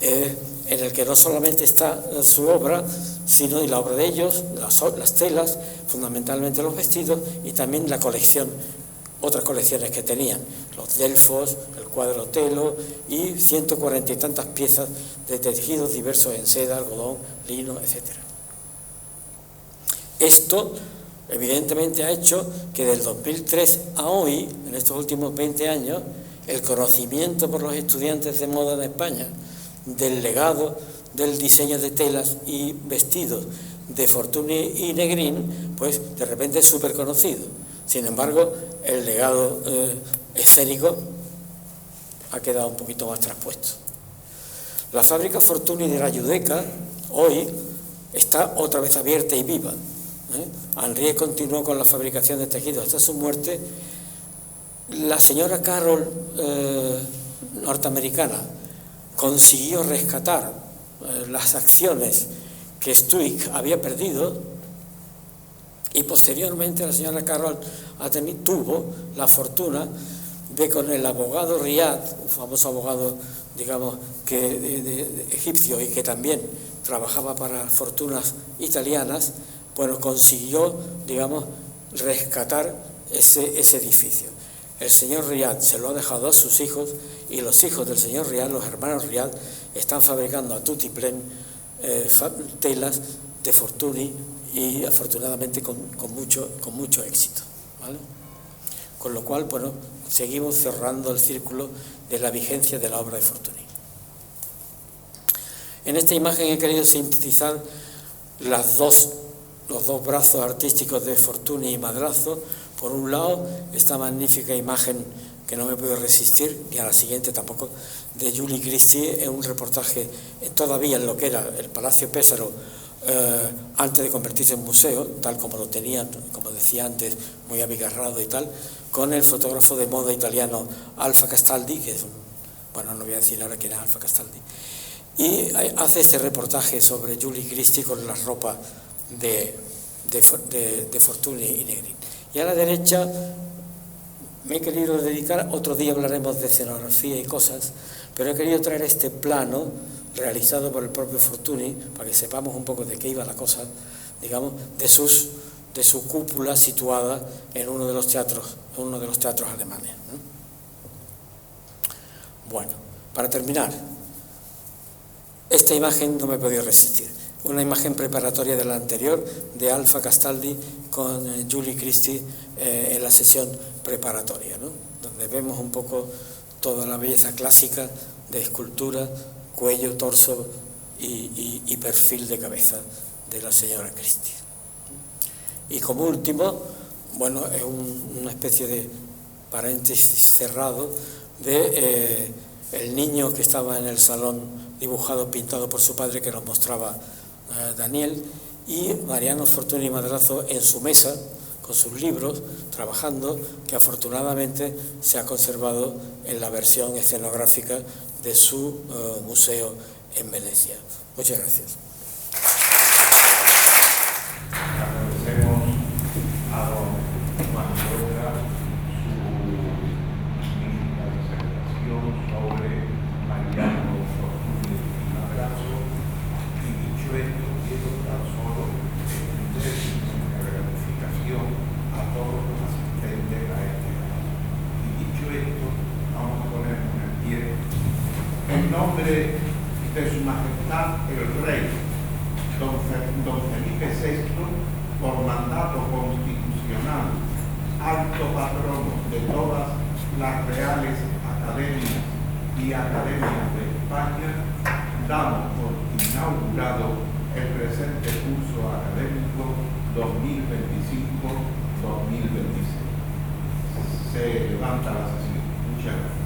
En el que no solamente está su obra, sino y la obra de ellos, las telas, fundamentalmente los vestidos, y también la colección, otras colecciones que tenían, los Delfos, el cuadro Otelo y 140 y tantas piezas de tejidos diversos en seda, algodón, lino, etc. Esto evidentemente ha hecho que del 2003 a hoy, en estos últimos 20 años, el conocimiento por los estudiantes de moda de España del legado del diseño de telas y vestidos de Fortuny y Negrin, pues de repente es súper conocido. Sin embargo, el legado escénico ha quedado un poquito más traspuesto. La fábrica Fortuny de la Judeca hoy está otra vez abierta y viva. Henriette continuó con la fabricación de tejidos hasta su muerte. La señora Carroll, norteamericana, consiguió rescatar las acciones que Stuick había perdido, y posteriormente la señora Carroll tuvo la fortuna de, con el abogado Riad, un famoso abogado, digamos, de egipcio, y que también trabajaba para fortunas italianas, bueno, consiguió, digamos, rescatar ese edificio. El señor Riad se lo ha dejado a sus hijos, y los hijos del señor Riad, los hermanos Riad, están fabricando a tutiplén telas de Fortuny y afortunadamente con mucho éxito, ¿vale? Con lo cual, bueno, seguimos cerrando el círculo de la vigencia de la obra de Fortuny. En esta imagen he querido sintetizar los dos brazos artísticos de Fortuny y Madrazo. Por un lado, esta magnífica imagen que no me puedo resistir, ni a la siguiente tampoco, de Julie Christie, en un reportaje todavía en lo que era el Palacio Pesaro, antes de convertirse en museo, tal como lo tenían, como decía antes, muy abigarrado y tal, con el fotógrafo de moda italiano Alfa Castaldi, que es bueno, no voy a decir ahora quién es Alfa Castaldi, y hace este reportaje sobre Julie Christie con la ropa de Fortuny y Negrin. Y a la derecha me he querido dedicar, otro día hablaremos de escenografía y cosas, pero he querido traer este plano realizado por el propio Fortuny, para que sepamos un poco de qué iba la cosa, digamos, de su cúpula situada en uno de los teatros alemanes, ¿no? Bueno, para terminar, esta imagen no me he podido resistir. Una imagen preparatoria de la anterior, de Alfa Castaldi con Julie Christie en la sesión preparatoria, ¿no? Donde vemos un poco toda la belleza clásica de escultura, cuello, torso y perfil de cabeza de la señora Christie. Y como último, bueno, es una especie de paréntesis cerrado de el niño que estaba en el salón dibujado, pintado por su padre, que nos mostraba Daniel, y Mariano Fortuny Madrazo en su mesa, con sus libros, trabajando, que afortunadamente se ha conservado en la versión escenográfica de su museo en Venecia. Muchas gracias. Agradecemos a don Juan Rueda su presentación sobre Mariano Fortuny Madrazo, y dicho esto, quiero tan solo extender una gratificación a todos los asistentes a este acto. Y dicho esto, vamos a ponernos en pie en nombre de Su Majestad el Rey, don Felipe VI, por mandato constitucional, alto patrono de todas las reales academias y academias de España, damos por inaugurado el presente curso académico 2025-2026. Se levanta la sesión. Muchas gracias.